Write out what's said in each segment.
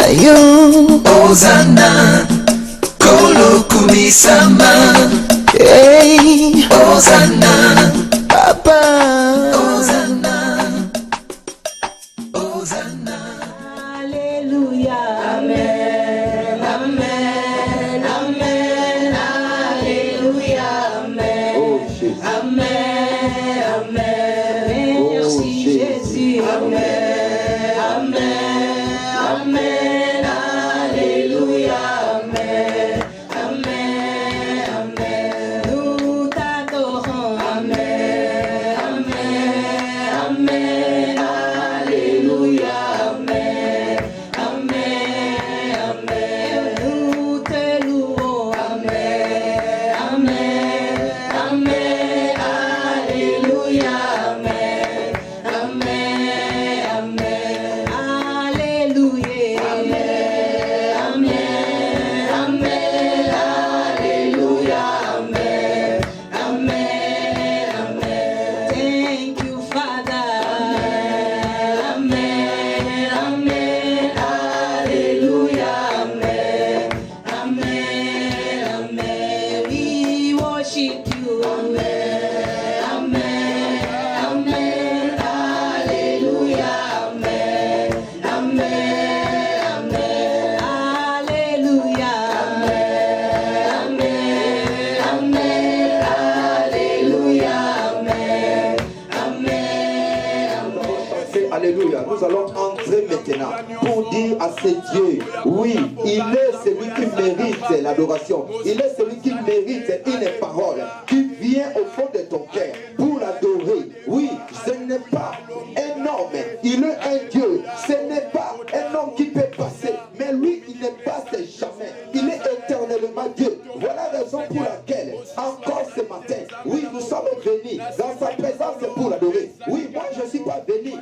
Ayo Hosanna Kolo kumisama Hey Hosanna Papa Hosanna Hosanna Alléluia Amen Amen Amen Alléluia Amen Amen Amen Merci Jésus Amen Amen Amen Alléluia Amen Amen Amen Nous t'adorons Amen Amen Amen Alléluia Amen Amen Amen Nous te louons Amen Amen Amen Alléluia Amen Amen Amen Alléluia Amen Amen Amen Alléluia Amen Amen Amen Thank you Father Amen Amen Alléluia Amen Amen Amen We worship you Amen Amen Amen Alléluia Amen Amen Amen Alléluia Amen Amen Alléluia Amen Amen Amen. Alléluia. Nous allons entrer maintenant pour dire à ces dieux, oui, il est celui qui mérite l'adoration. Il est celui qui mérite une parole qui vient au fond de ton cœur pour l'adorer. Oui, ce n'est pas un homme, il est un Dieu. Ce n'est pas un homme qui peut passer, mais lui, il ne passe jamais. Il est éternellement Dieu. Voilà la raison pour laquelle, encore ce matin, oui, nous sommes venus dans sa présence pour l'adorer. Oui, moi, je ne suis pas venu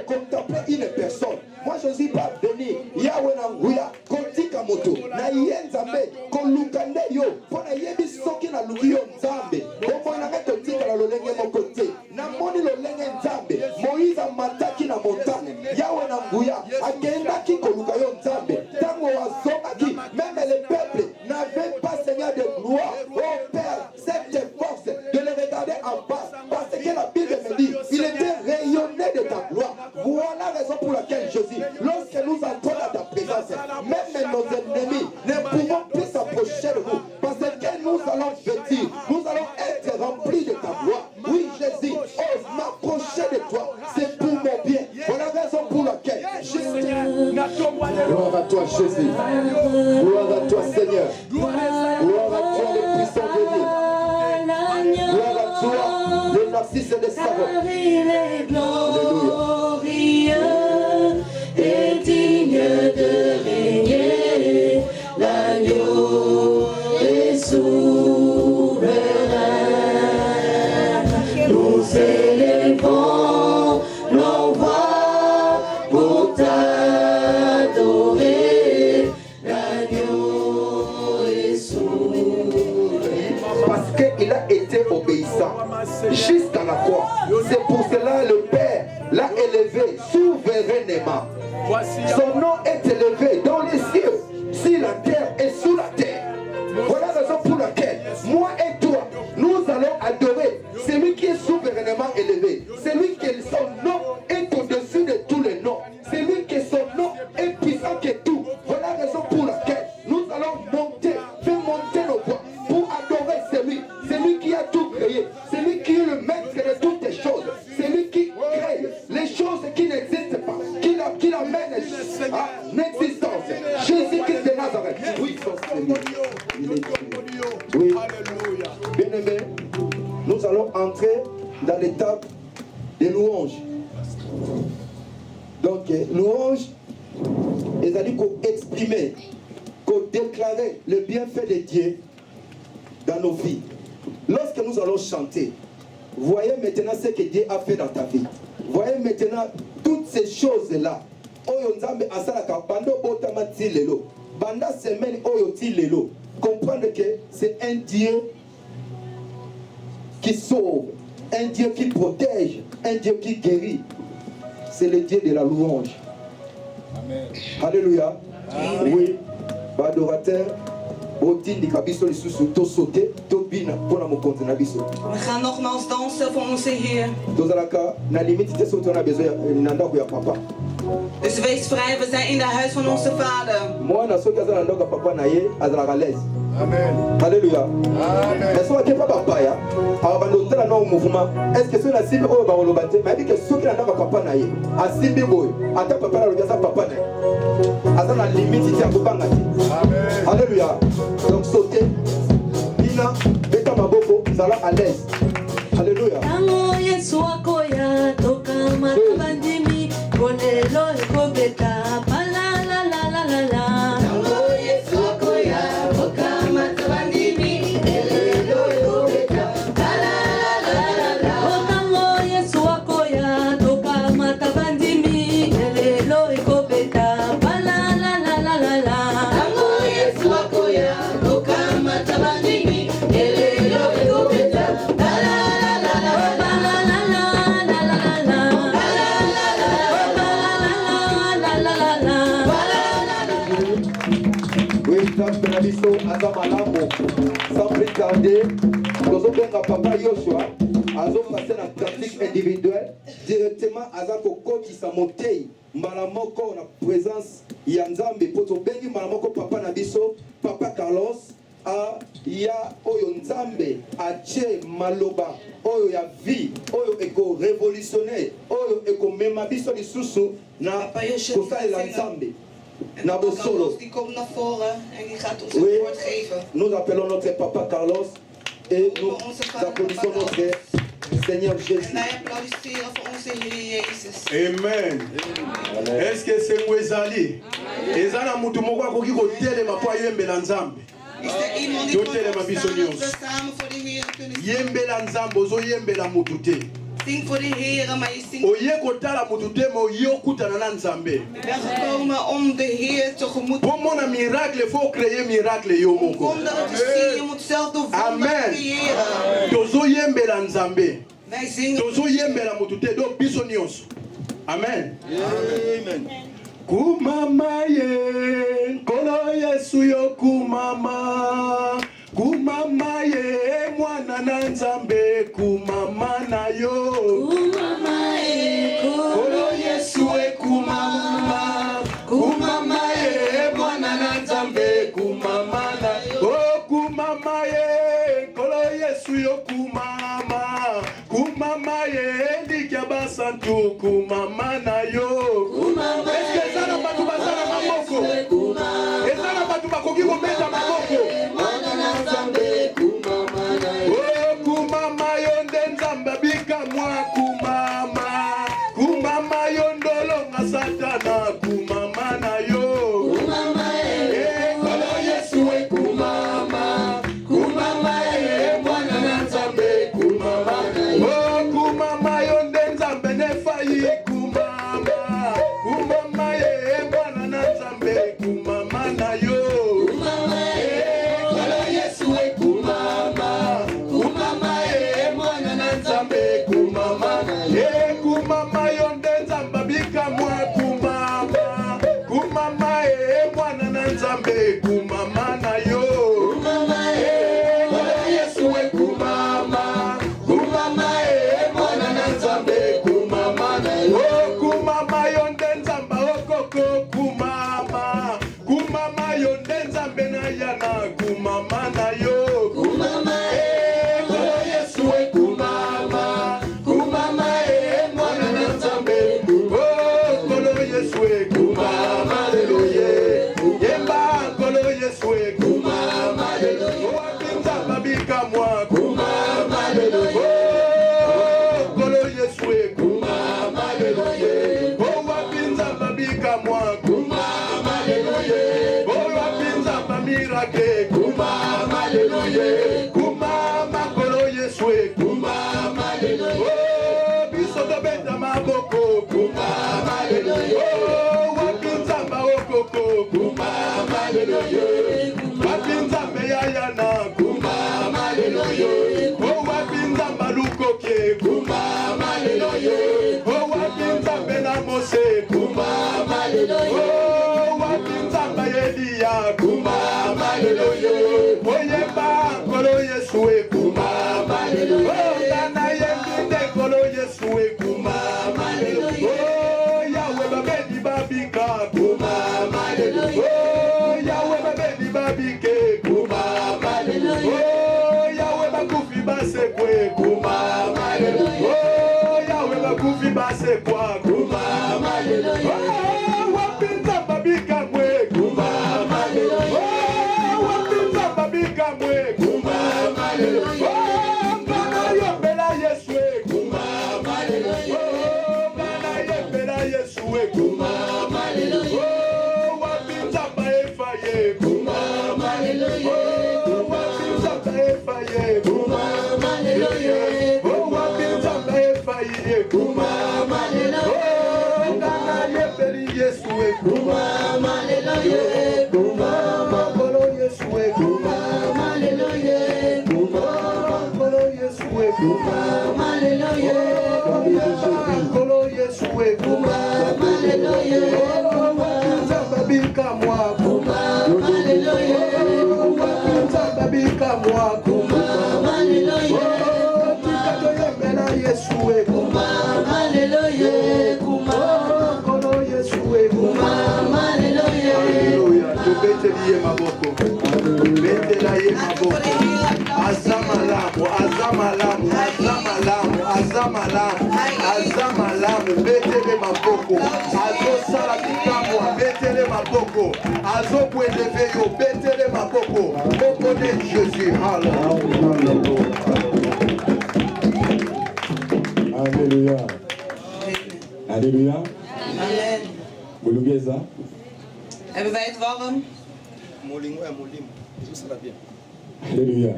contempler une personne. Moi, je ne suis pas venu Yahweh Nanguya, Kontika Moto, na Yenzame, Kolukande yo, Pona Yebi Soki na Lukiyo Nzambe, Bomo na Kontika la Lolenge Mokote, na Moni Lolenge Nzambe, Moïse Mataki na Montane, Yahweh Nanguya, Agenda ki Kolukayo Nzambe, Tango Wazokaki, même le peuple n'avait pas Seigneur de gloire. Oh Père, cette force de le regarder en bas, parce que la Bible me dit, il était rayonné de ta gloire. Voilà la raison pour laquelle Jésus, lorsque nous entrons dans ta présence, même nos ennemis ne pouvons plus s'approcher de vous, parce que nous allons vêtir, nous allons être remplis de ta gloire. Oui, Jésus, ose m'approcher de toi, c'est pour mon bien. Voilà la raison pour laquelle gloire à toi, Jésus. Gloire à toi, Seigneur. Gloire à toi, le puissant de Dieu. Gloire à toi, le narcisse des savants. Glorieux et digne de régner, l'agneau est souverain. Nous élevons nos voix pour t'adorer, l'agneau est souverain. Parce qu'il a été obéissant jusqu'à la croix. C'est pour cela le Père l'a élevé souverainement. Son nom est élevé dans les cieux, sur la terre et sous la terre. Voilà la raison pour laquelle moi et toi, nous allons adorer celui qui est souverainement élevé. Celui qui son nom est au-dessus de tous les noms. Celui qui son nom est puissant que tout. Voilà la raison pour laquelle nous allons monter, faire monter nos voix pour adorer celui qui a tout créé, celui qui est le maître de toutes les choses, celui qui crée les choses qui n'existent pas, qui l'amène à l'existence. Jésus-Christ de Nazareth. Oui, oui. Bien-aimés, nous allons entrer dans l'étape des louanges. Donc, louange, ils ont dit qu'on exprimer, qu'on déclarer le bienfait de Dieu dans nos vies. Lorsque nous allons chanter, voyez maintenant ce que Dieu a fait dans ta vie. Voyez maintenant toutes ces choses-là. Oyo Nzambe asalaka bando botama ti lelo. Banda semaine oyo ti lelo. Comprendre que c'est un Dieu qui sauve, un Dieu qui protège, un Dieu qui guérit. C'est le Dieu de la louange. Amen. Alléluia. Oui, adorateur. We gaan nogmaals dansen voor onze Heer. Dus wees vrij, we zijn in het huis van onze Vader. Amen. Alléluia. Amen. Est-ce que papa ya? Abandonner na mouvement. Est-ce que cela simbi o ba olobate? Mais dit que ceux qui n'ont pas papa na ye. Asimbi boy. Ata papa na lobiasa papa na. Asa na limite ti akobanga ti. Amen. Alléluia. Donc sauter. Bina beta maboko zala à l'aise. Alléluia. Tango Yesu akoya toka matubandimi kolelo ekobeta pala la la la la la. Tango Yesu akoya toka matubandimi kolelo ekobeta pala la la la la. Tango Yesu akoya toka matubandimi kolelo ekobeta pala la la la la la. Tango Yesu akoya toka matubandimi kolelo ekobeta pala. Sans plus tarder, nous avons papa Yoshua, nous avons passé la pratique individuelle directement à Zakokoti Samotei, Malamoko, la présence Yanzambe, Poto Bengi, Malamoko, Papa Nabiso, Papa Carlos, a ya Oyo Nzambe, Ache Maloba, Oyo ya vie, Oyo eko révolutionnaire, Oyo eko memabiso di susu na Kosa la Nzambe. Carlos die komt naar voren en die gaat ons het woord geven. Nous appelons notre papa Carlos et nous applaudissons notre Seigneur Jésus. En wij applaudisseren voor onze Heer Jezus. Amen. Est-ce que c'est Mwezali? Ezana mutu moko akoki kotelema po ayembela Nzambe. Is er iemand die kan staan dat we samen voor de Heer kunnen zingen? Yembela Nzambe ozo yembela mutu te. Zing voor de Heer, maar je zingt. Oye kotala mutu te mo yokutana na Nzambe. Ik ben gekomen om de Heer tegemoet te komen. Pour mon miracle, faut créer miracle yo moko. Om dat te zien, je moet zelf de wonderen creëren. Tozo yembela Nzambe. Wij zingen. Tozo yembela mutu te do biso nyonso. Amen. Amen. Kumama ye, kono Yesu yo kumama. Kumama ye, mwana na Nzambe, kumama na yo. Kumama ye, kono Yesu e kumama. Kumama ye, mwana na Nzambe, kumama na yo. Oh kumama ye, kono Yesu yo kumama. Kumama ye, ndikya basantu, kumama na yo. Kumama ye, ezana batu basala mamoko. Ezana batu bakoki komeza mamoko. Kumama yonde Nzambe bika mwa kumama. Kumama yondolo nga satana kumama na yo. Kumama kono Yesu e kumama. Kumama mwana na Nzambe kumama na yo. Kumama yonde Nzambe nefayi kumama. Kumama mwana na Nzambe kumama na yo. Kumama yonde Nzambe bika mwa kumama. Kumama mwana na Nzambe kumama na yo. Kumama kono Yesu e kumama. Kumama mwana na Nzambe kumama na yo. Kumama yonde Nzambe okoko kumama. Kumama yonde Nzambe na yana kumama na yo. Kumama kono Yesu e kumama. Kumama mwana na Nzambe. Oh kono Yesu e kumama haleluya. Yemba kono Yesu e kumama haleluya. Oh apinza babika mwa kumama haleluya. Oh kono Yesu e kumama haleluya. Oh apinza babika mwa kumama haleluya. Oh apinza bamirake kumama haleluya. Kumama kono Yesu e kumama haleluya. Oh biso tobeta maboko kumama haleluya. Oh wapinza maokoko kumama haleluya. Wapinza meyayana kumama haleluya. Oh wapinza malukoke kumama haleluya. Oh wapinza benamose kumama haleluya. Oh wapinza babika kumama hallelujah oyemba kolo Yesu e kumama hallelujah na yembe kolo Yesu e kumama hallelujah oh Yahweh babedi babika kumama hallelujah oh Yahweh babedi babike kumama hallelujah oh Yahweh bakufi basekwe kumama hallelujah oh Yahweh bakufi basekwa kumama hallelujah oh wapinza babika mwe kumama hallelujah oh wapinza babika mwe kumama hallelujah oh bana yombela Yesu e kumama hallelujah oh bana yombela Yesu e kumama hallelujah oh wapinza baefaye kumama hallelujah oh wapinza baefaye kumama hallelujah oh wapinza baefaye kumama hallelujah oh bana yombela Yesu e kumama hallelujah kumama kolo Yesu e kumama hallelujah kumama kolo Yesu e kumama hallelujah kolo Yesu e kumama hallelujah wapinza babika mwa kumama hallelujah wapinza babika mwa kumama hallelujah tikato yembela Yesu e kumama hallelujah kumama kolo Yesu e kumama hallelujah hallelujah tubeteliye maboko betelaye maboko azamalamu azamalamu azamalamu azamalamu azamalamu betele maboko azosala bikamwa betele maboko azobweleve yo betele maboko okone Jésus hallelujah Alléluia. Alléluia. Amen. Mulugeza. Hebben wij het warm? Alléluia.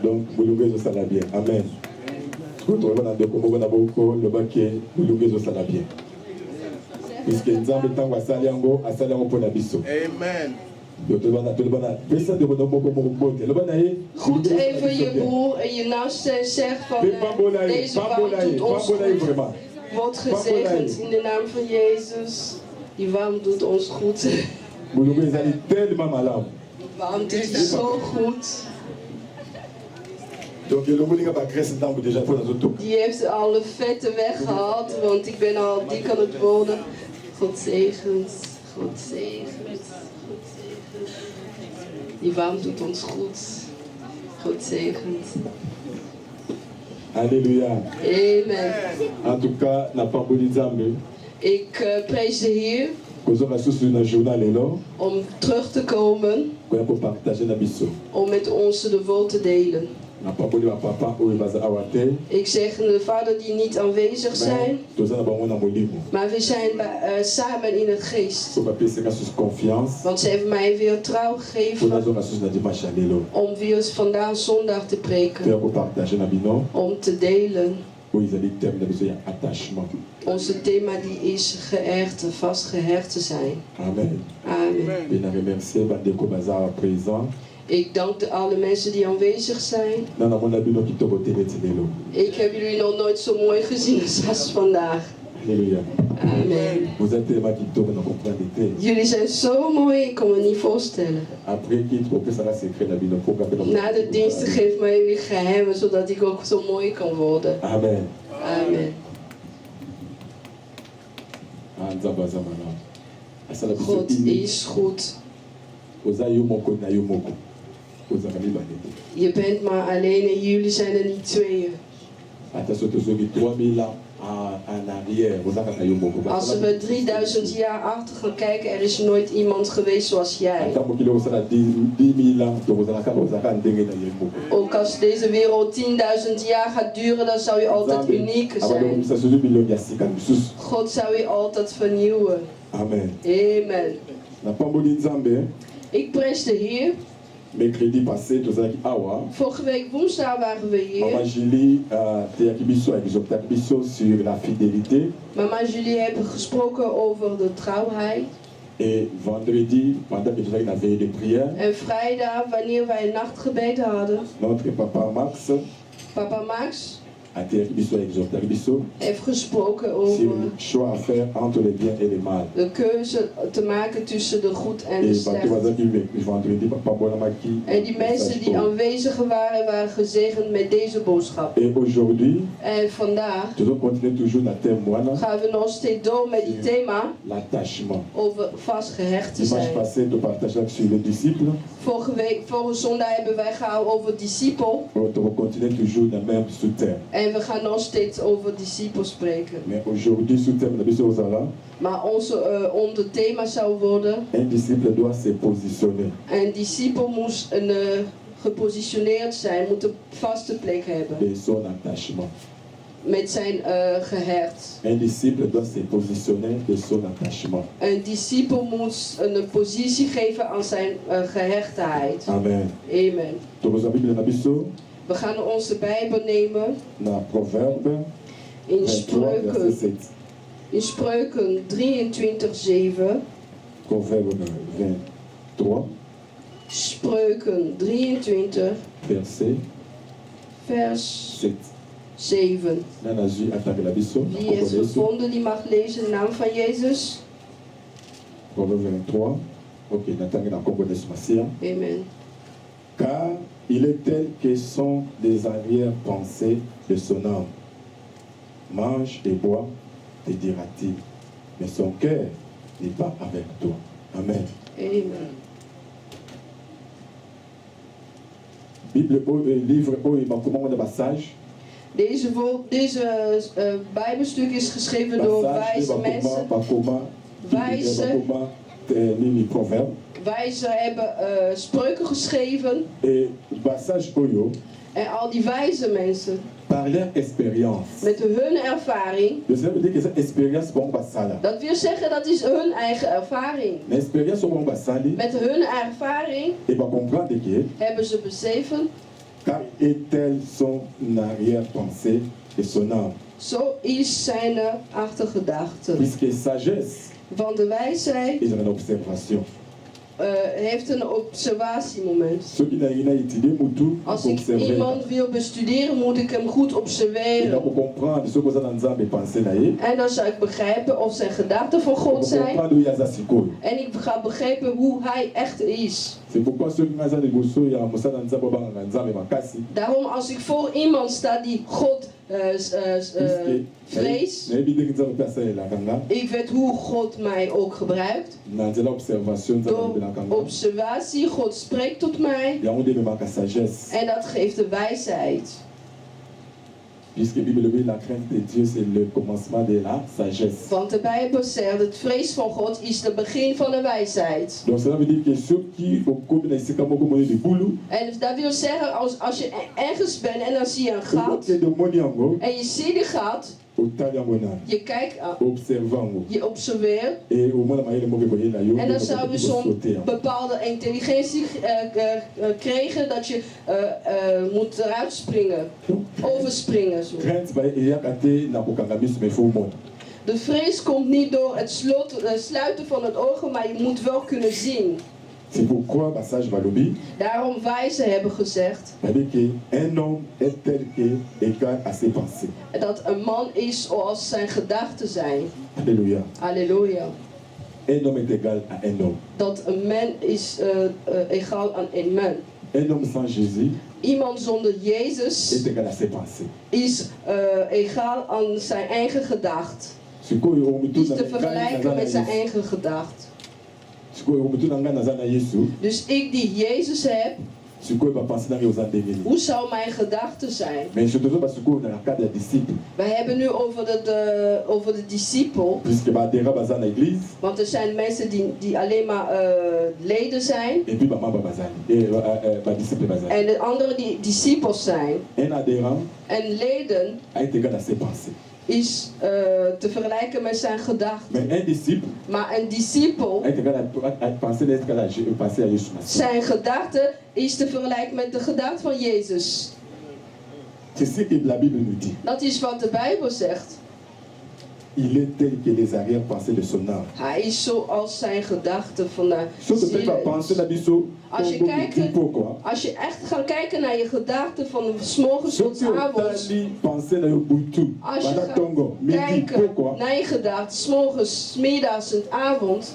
Donc, Mulugeza sala bien. Amen. Écoute, on va dans le na boko le baké Mulugeza sala bien. Puisque nzambe tango asali yango pour na biso. amen Donc, le bana pesa de boko le bana Groet even je broer en je naaste en zeg van deze warm doet ons goed. vraiment. Wordt gezegend in de naam van Jezus. Die warm doet ons goed. Mulugeza est tellement malade. Warm doet je zo goed. Donc, le moninga ba graisse tango déjà pour dans auto. Die heeft alle vetten weggehaald, want ik ben al dik aan het worden. God zegent, God zegent, God zegent. Die warm doet ons goed. God zegent. Alléluia. Amen. En tout cas, na pamboli nzambe. Ik prijs de Heer Kozonga susu na journal lelo. om terug te komen, Koya ko partager na biso. om met ons de woord te delen. Na pamboli wa papa oyo baza awate. Ik zeg de vader die niet aanwezig zijn, Toza na bango na molimo. maar we zijn samen in het geest. So bapeseka sus confiance. Want ze hebben mij weer trouw Pona gegeven zonga susu na dimanche lelo. om weer vandaag zondag te Koya preken, ko partager na bino. om te delen. Oyo ezali terme na biso ya attachement. Onze thema die is geërgd, vastgehecht te zijn. Amen. Amen. Pe na remercier bandeko baza awa présent. Ik dank alle mensen die aanwezig zijn. Na namona bino kitoko te neti lelo. Ik heb jullie nog nooit zo mooi gezien als vandaag. Alléluia. Amen. Vous êtes tellement kitoko na comprendre te. Jullie zijn zo mooi, ik kan me niet voorstellen. Après quitte kopesa secret na bino po kapela. Na de diensten geef mij jullie geheimen, zodat ik ook zo mooi kan worden. Amen. Amen. Nzambe aza malamu. Asala biso God ini. is goed. Oza yo moko na yo moko. Ozaka mibale te. Je bent maar alleen en jullie zijn er niet tweeën. Ata so tozoki 3000 ans en arrière. Ozaka na yo moko. Als we 3000 jaar achter gaan kijken, er is nooit iemand geweest zoals jij. Ata mokili osala 10 000 ans. Ozaka ndenge na yo moko. Ook als deze wereld 10.000 jaar gaat duren, dan zou je altijd uniek zijn. Abadokisa sozo bilongi ya sika misusu. God zou je altijd vernieuwen. Amen. Amen. Na pamboli nzambe. Ik prijs de Heer. Mercredi passé tozalaki awa. Vorige week woensdag waren we Mama hier. Julie teyaki biso exhortaki biso sur la fidélité. Mama Julie hebben gesproken over de trouwheid. Et vendredi, pendant que tozalaki na veille de prière, En vrijdag, wanneer wij een nachtgebed hadden, notre papa Max papa Max heeft gesproken sur over le choix à faire entre le bien et le mal. de keuze te maken tussen de goed en de Et slecht. En die mensen die aanwezig waren gezegend met deze boodschap. Et aujourd'hui, En vandaag nous continuons toujours dans le thème gaan we nog steeds door met die thema l'attachement. over vastgehecht te Dimanche zijn. passé, nous partageons sur les disciples. Vorige zondag hebben wij gehouden over discipel. On continue toujours dans le même sous-thème. En we gaan nog steeds over discipel spreken. Mais aujourd'hui, sous-thème de Ozara, Maar onder thema zou worden: un disciple doit se positionner. een discipel moest gepositioneerd zijn, moet een vaste plek hebben De son attachement. met zijn gehecht. Un disciple doit se positionner de son attachement. Een discipel moet een positie geven aan zijn gehechtheid. Amen. Amen. Donc, nous avons We gaan onze Bijbel nemen dans Proverbe in 23, verset 7. Spreuken 23:7. Proverbe 23, Spreuken 23, verset vers 7. 7. Nana Zui attaque la biso. Wie is gevonden, die mag lezen de naam van Jezus. Proverbe 23. Ok, n'attendez dans Congolais Massia. Amen. Car il est tel que sont les arrière-pensées de son âme. Mange et bois, te dira-t-il, mais son cœur n'est pas avec toi. Amen. Amen. Bible, livre, comment de passage. Deze Bijbelstuk is geschreven door wijze mensen. Wijze. Wijzen hebben spreuken geschreven. Et passage oyo. En al die wijze mensen. Par leur expérience. Met hun ervaring. Dus dat betekent dat experience bon basala. Dat wil zeggen dat is hun eigen ervaring. Experience bon basali. Met hun ervaring. Et va comprendre que. Hebben ze beseffen. Car est-elle son arrière-pensée de son âme. Zo is zijn achtergedachte. Puisque sagesse. Van de wijsheid. Is een observation. Heeft een observatiemoment. Als ik iemand wil bestuderen, moet ik hem goed observeren. En dan zou ik begrijpen of zijn gedachten van God zijn. En ik ga begrijpen hoe hij echt is. Daarom als ik voor iemand sta die God vrees, ik weet hoe God mij ook gebruikt. Door observatie, God spreekt tot mij. En dat geeft de wijsheid. Puisque la crainte de Dieu c'est le commencement de la sagesse. Want de Bijbel zegt het vrees van God is het begin van de wijsheid. Donc cela veut dire que ceux qui en dat wil zeggen als je ergens bent en dan zie je een gat. En je ziet die gat. Je kijkt aan. Je observeert. En dan zou je zo'n bepaalde intelligentie krijgen dat je moet eruit springen. Overspringen. Zo. De vrees komt niet door het sluiten van het ogen, maar je moet wel kunnen zien. C'est pourquoi passage Valobi. Daarom wijzen hebben gezegd. Un homme est tel que égal à ses pensées. Dat een man is zoals zijn gedachten zijn. Alléluia. Alléluia. Un homme est égal à un homme. Dat een man is egal aan een man. Un homme sans Jésus. Iemand zonder Jezus est égal à ses pensées. Is egal aan zijn eigen gedacht. Is te vergelijken met zijn eigen gedacht. Dus ik die Jezus heb, hoe zou mijn gedachte zijn? Wij hebben nu over de discipel. Want er zijn mensen die alleen maar leden zijn. En de anderen die discipels zijn. En leden is te vergelijken met zijn gedachten. Maar een discipel, zijn gedachte is te vergelijken met de gedachte van Jezus. Dat is wat de Bijbel zegt. il est tel que les arrière-pensées de son âme. Hij is zoals zijn gedachten van de Ce que tu vas penser ziel. la biso, Als je, als je echt gaat kijken naar je gedachten van 's morgens tot 's avonds. Als je gaat kijken naar je gedachten 's morgens, 's middags en 's avonds.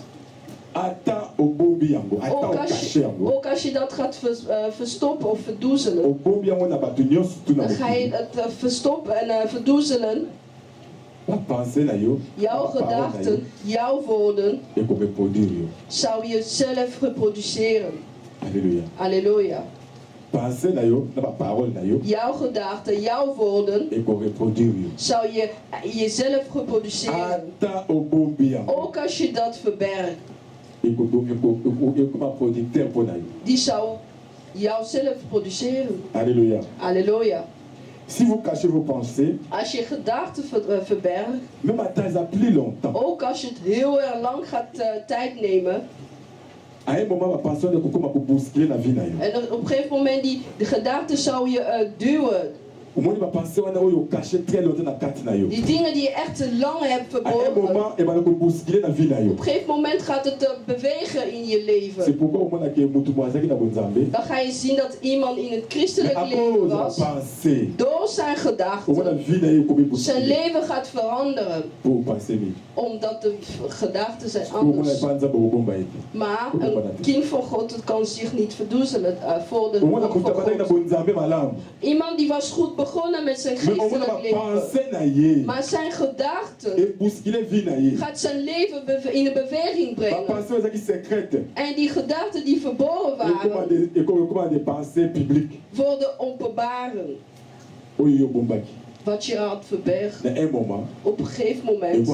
Ook als je dat gaat verstoppen of verdoezelen. Dan ga je het verstoppen en verdoezelen. Jouw gedachten, jouw woorden, zou je zelf reproduceren. Alléluia. Halleluja. Jouw gedachten, jouw woorden, zou je jezelf reproduceren. Ook als je dat verbergt. Die zou jouzelf produceren. Alléluia. Halleluja. Si vous cachez vos pensées, als je gedachten verbergt, même à temps plus longtemps, ook als je het heel erg lang gaat tijd nemen, à un moment, ma pensée ne peut pas bousculer la vie. En op een gegeven moment de gedachten zou je duwen. Die dingen die je echt te lang hebt verborgen. Op een gegeven moment gaat het bewegen in je leven. Dan ga je zien dat iemand in het christelijk leven was. Door zijn gedachten. Zijn leven gaat veranderen. Omdat de gedachten zijn anders. Maar een kind van God kan zich niet verdoezelen voor de ogen van God. Iemand die was goed begonnen met zijn christelijk leven. Maar zijn gedachten gaat zijn leven in een beweging brengen. En die gedachten die verborgen waren, worden openbaren. Wat je had verbergen. Op een gegeven moment.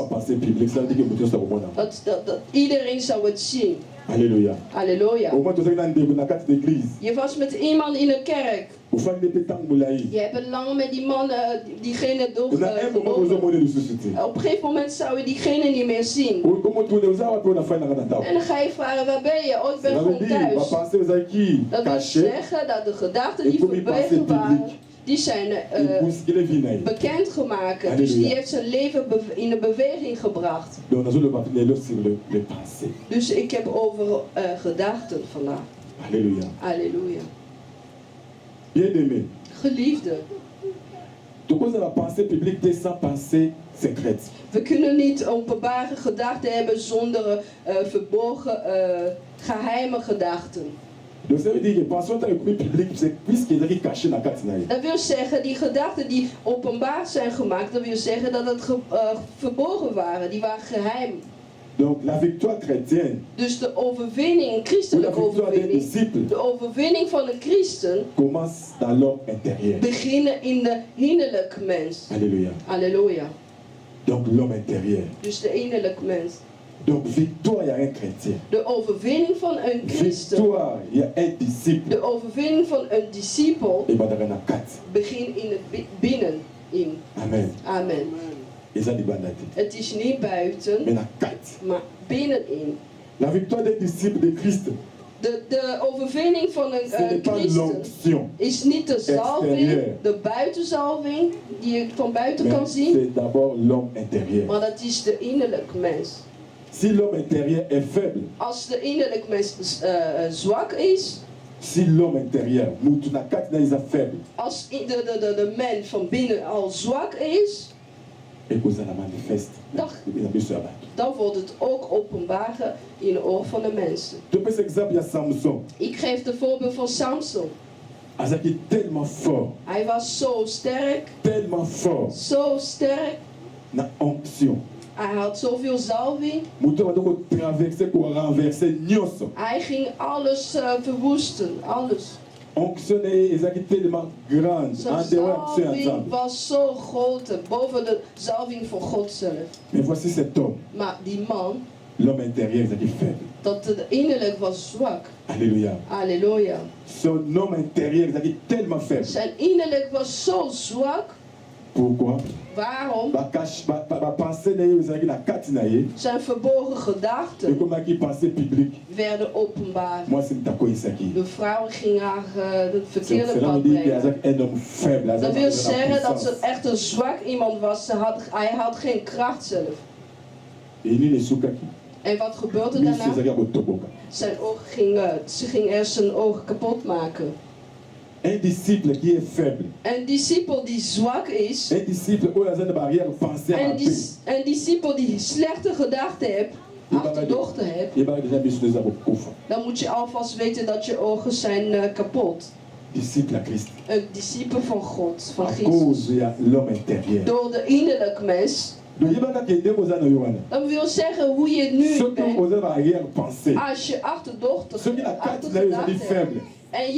Dat iedereen zou het zien. Alléluia. Halleluja. Je was met iemand in een kerk. Je hebt lang met die man, diegene doorgelopen. Op een gegeven moment zou je diegene niet meer zien. En dan ga je vragen, waar ben je? Oh, ik ben gewoon thuis. Dat wil zeggen dat de gedachten die verbergen waren, die zijn bekendgemaakt. Dus die heeft zijn leven in een beweging gebracht. Dus ik heb over gedachten vandaag. Halleluja. Halleluja. Bien-aimé. Geliefde. We kunnen niet openbare gedachten hebben zonder verborgen geheime gedachten. Donc ça veut dire que pensons dans le public, c'est puisqu'ils ont caché dans quatre naïs. Dat wil zeggen, die gedachten die openbaar zijn gemaakt, dat wil zeggen dat het verborgen waren, die waren geheim. Donc la victoire chrétienne. Dus de overwinning, een christelijke overwinning, de overwinning van een christen, commence dans l'homme intérieur. Beginnen in de innerlijke mens. Alléluia. Halleluja. Donc l'homme intérieur. Dus de innerlijke mens. Donc victoire, il y a un chrétien. De overwinning van een christen. Victoire, il y a un disciple. De overwinning van een discipel begint in het binnenin. Amen. Amen. Het is niet buiten, maar binnenin. La victoire des disciples de Christ. De overwinning van een christen is niet de zalving, de buitenzalving die je van buiten kan zien, maar dat is de innerlijke mens. Si l'homme intérieur est faible, als de innerlijke mens zwak is, si l'homme intérieur, als de mens van binnen al zwak is, dan wordt het ook openbaar in de ogen van de mensen. Ik geef het voorbeeld van Samson. Hij was zo sterk, zo sterk. Hij had zoveel zalving. Hij ging alles verwoesten, alles. Zijn zalving was zo groot, boven de zalving van God zelf. Maar die man, dat de innerlijk was zwak. Alléluia. Halleluja. Son homme intérieur, c'est tellement faible. Zijn innerlijk was zo zwak. Pourquoi? Waarom Penser naïe, zijn verborgen gedachten et comment qui pensait public. werden openbaar? Moi, c'est Mtako Isaki. De vrouw ging haar het verkeerde Cela pad veut dire qu'il y brengen. a un homme faible. Dat wil zeggen dat ze echt een zwak iemand was. Hij had geen kracht zelf. Et il est soukaki. En wat gebeurde Lui, daarna? c'est Zaki Botoboka. Ze ging eerst zijn ogen kapot maken. Un disciple qui est faible. Een discipel die zwak is. Un disciple où la zone de barrière pensée à Een discipel die slechte gedachten hebt, achterdochten hebt, il va déjà bien se beaucoup. dan moet je alvast weten dat je ogen zijn kapot. Disciple à Christ. Een discipel van God, van À Christus. cause de l'homme intérieur. Door de innerlijke mens. Donc il va pas qu'il y ait deux ans Yohana. Dat wil zeggen hoe je nu Ceux qui bent. ont osé barrière pensée. Als je achterdochtig Ceux qui la carte là, ils ont dit faible. en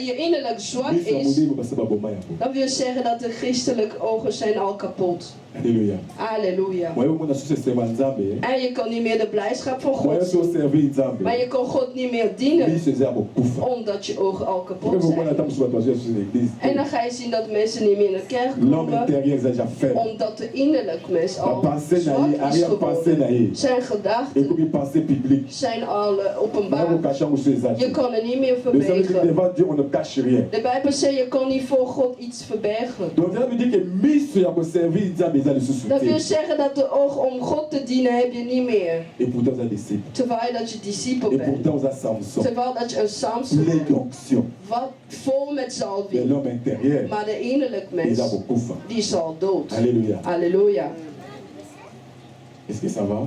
je innerlijk zwak Lui, c'est is, Moudé, parce que c'est pas bon, Mayabo. dan wil zeggen dat de christelijke ogen zijn al kapot. Alléluia. Halleluja. Moi, on a su se servir Nzambe. En je kan niet meer de blijdschap van Moi, God on zien. servir Nzambe. Maar je kan God niet meer Lui, dienen, se sert beaucoup. omdat je ogen al Pourquoi kapot vous prenez zijn. la table sur la toiture sur l'église? En dan ga je zien dat mensen niet meer in de kerk L'homme komen, intérieur est déjà faible. omdat de innerlijke mens La al pensée zwak naïe, is arrière-pensée geworden. naïe. Zijn Et gedachten comme une pensée publique. zijn al Là, openbaar. vous cachez où c'est ça. Je kan er niet meer Mais ça veut dire que verbergen. devant Dieu, on ne cache rien. De Bijbel zegt je kan niet voor God iets verbergen. Donc, ça veut dire que mis sur la servir Nzambe, ça le Dat wil susciter. zeggen dat de oog om God te dienen heb je niet meer. Et pourtant, vous êtes disciple. Terwijl dat je discipel Et bent. pourtant, vous êtes Samson. Terwijl dat je een Samson bent. L'onction Wat vol met de zalving. l'homme intérieur. Maar de innerlijke Il mens, a beaucoup faim. die is al dood. Alléluia. Halleluja. Est-ce que ça va?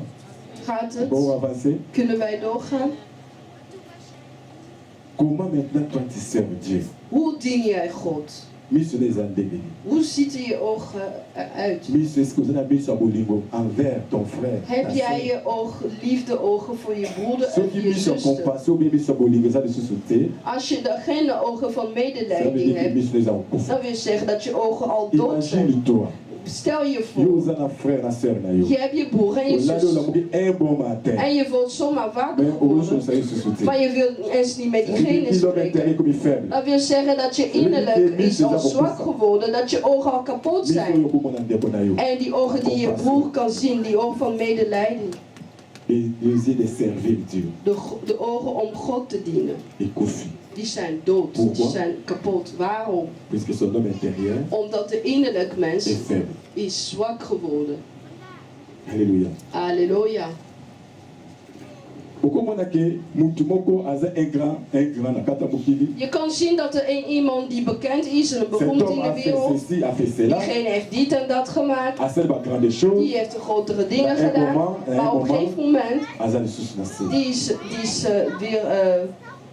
Gaat het? Bon, on va avancer. Kunnen wij doorgaan? Comment maintenant toi tu sers Dieu? Hoe dien jij God? Mis sur les andélis. Hoe ziet er je ogen eruit? Mis sur ce que vous avez mis sur Bolingo envers ton frère. Heb ta jij sœur. je liefdeogen voor je broeder Ceux en qui je mis sur zuster? compassion ou bien mis sur Bolingo, ça de susciter. Als je er geen ogen van Ça veut medelijding dire que hebt, mis sur les enfants. dan wil je zeggen dat je ogen al dood zijn. Imagine-toi. Stel je Yo, voor, vous avez un frère, un sœur, na yo. je hebt je broer en je Là, zus. on a dit un bon matin. En je wilt zomaar wakker Mais au lieu de worden, ça, il se soutient. maar je wilt eens niet met diegene Il l'homme intérieur spreken. comme il est faible. Dat wil zeggen dat je innerlijk is al zwak geworden, dat je ogen al kapot Mis sur zijn. le coup, mon andé, bon, na yo. En die ogen die je broer kan zien, die ogen van medelijding. Et les yeux de servir Dieu. De ogen om God te dienen, Et Kofi. die zijn dood, die Pourquoi? zijn kapot. Waarom? Puisque son homme intérieur Omdat de innerlijke mens est faible. is zwak geworden. Alléluia. Halleluja. Pourquoi on a que Moutumoko a un grand na kata mokili. Je kan zien dat er iemand die bekend is en Cet beroemd in homme de a fait wereld, ceci, a fait cela, diegene heeft dit en dat gemaakt, a fait de grandes choses, die heeft de grotere dingen Maar gedaan, een maar op een moment- gegeven moment a za le sous na die is weer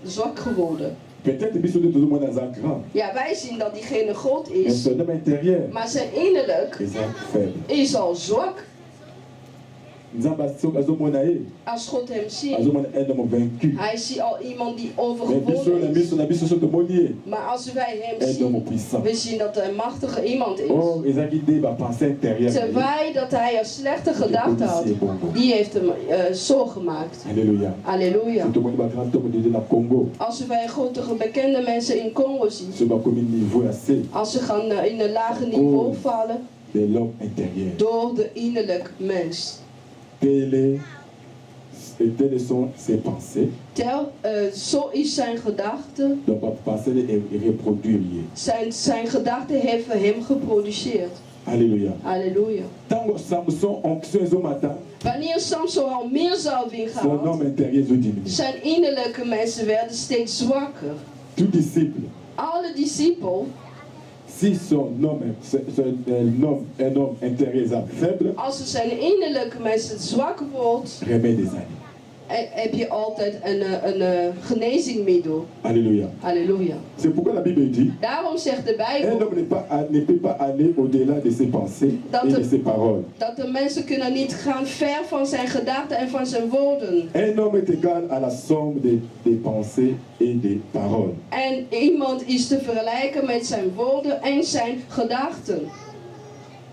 zwak geworden. Peut-être biso de tout le monde a un grand. Ja, wij zien dat diegene groot Mais is, son homme intérieur maar zijn innerlijk est un faible. is al zwak. Nzamba so azomona ye, Als God hem ziet, azomona un homme vaincu. hij ziet al iemand die Mais overgewonnen is. na biso so to monier, Maar als wij hem un homme zien, puissant. we zien dat er een machtige iemand is. Oh, ezaki de ba pensée intérieure. Terwijl dat hij een slechte gedachte had, die heeft hem zo gemaakt. Alléluia. Halleluja. C'est tout le monde ba grand homme de na Congo. Als wij grote bekende mensen in Congo zien, Ce ba comme niveau assez als ze gaan in een lager niveau vallen, de l'homme intérieur. door de innerlijk mens. Telles sont ses pensées. Zo is zijn gedachte. Donc, pas penser et reproduire. Zijn gedachte heeft hem geproduceerd. Alléluia. Halleluja. Tant que Samson onction zo matin, Wanneer Samson al meer zalving son gehad, homme intérieur zo diminue. zijn innerlijke mensen werden steeds zwakker. Tout disciple, Alle discipelen, si son homme, un homme intérieur est faible, als er zijn innerlijke mensen zwak wordt, remet des années. heb je altijd een genezingmiddel. Alléluia. Halleluja. C'est pourquoi la Bible dit, Daarom zegt de un Bijbel homme ne peut pas aller au-delà de ses pensées et de ses paroles. dat de mensen kunnen niet gaan ver van zijn gedachten en van zijn woorden. Un homme est égal à la somme des pensées et des paroles. En iemand is te vergelijken met zijn woorden en zijn gedachten.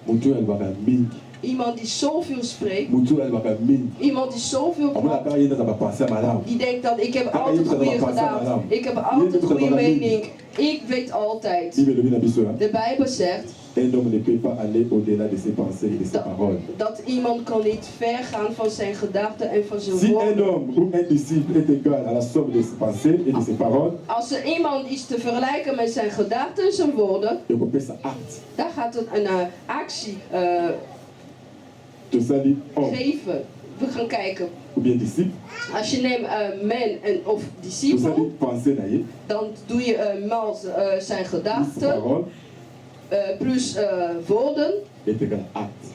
Mutu elbaka mingi. Iemand die zoveel spreekt, mutu alibaka mingi iemand die zoveel omona praat, kaka ye nde aza bapense ya malamu die denkt dat ik heb altijd goede gedaan, ik heb altijd goede mening, ik weet altijd. bible elobi na biso ya De Bijbel zegt un homme ne peut pas aller au-delà de ses pensées et de ses paroles. dat iemand kan niet ver gaan van zijn gedachten en van zijn Si un woorden. homme ou un disciple est égal à la somme de ses pensées et de ses paroles, Als er iemand is te vergelijken met zijn gedachten en zijn woorden, ekopesa acte dan gaat het een actie tosali homme geven. We gaan kijken. ou bien disciple, Als je neemt men en of discipel, tosali pensée na ye, dan doe je mal zijn plus gedachten parole plus woorden. est égal à acte.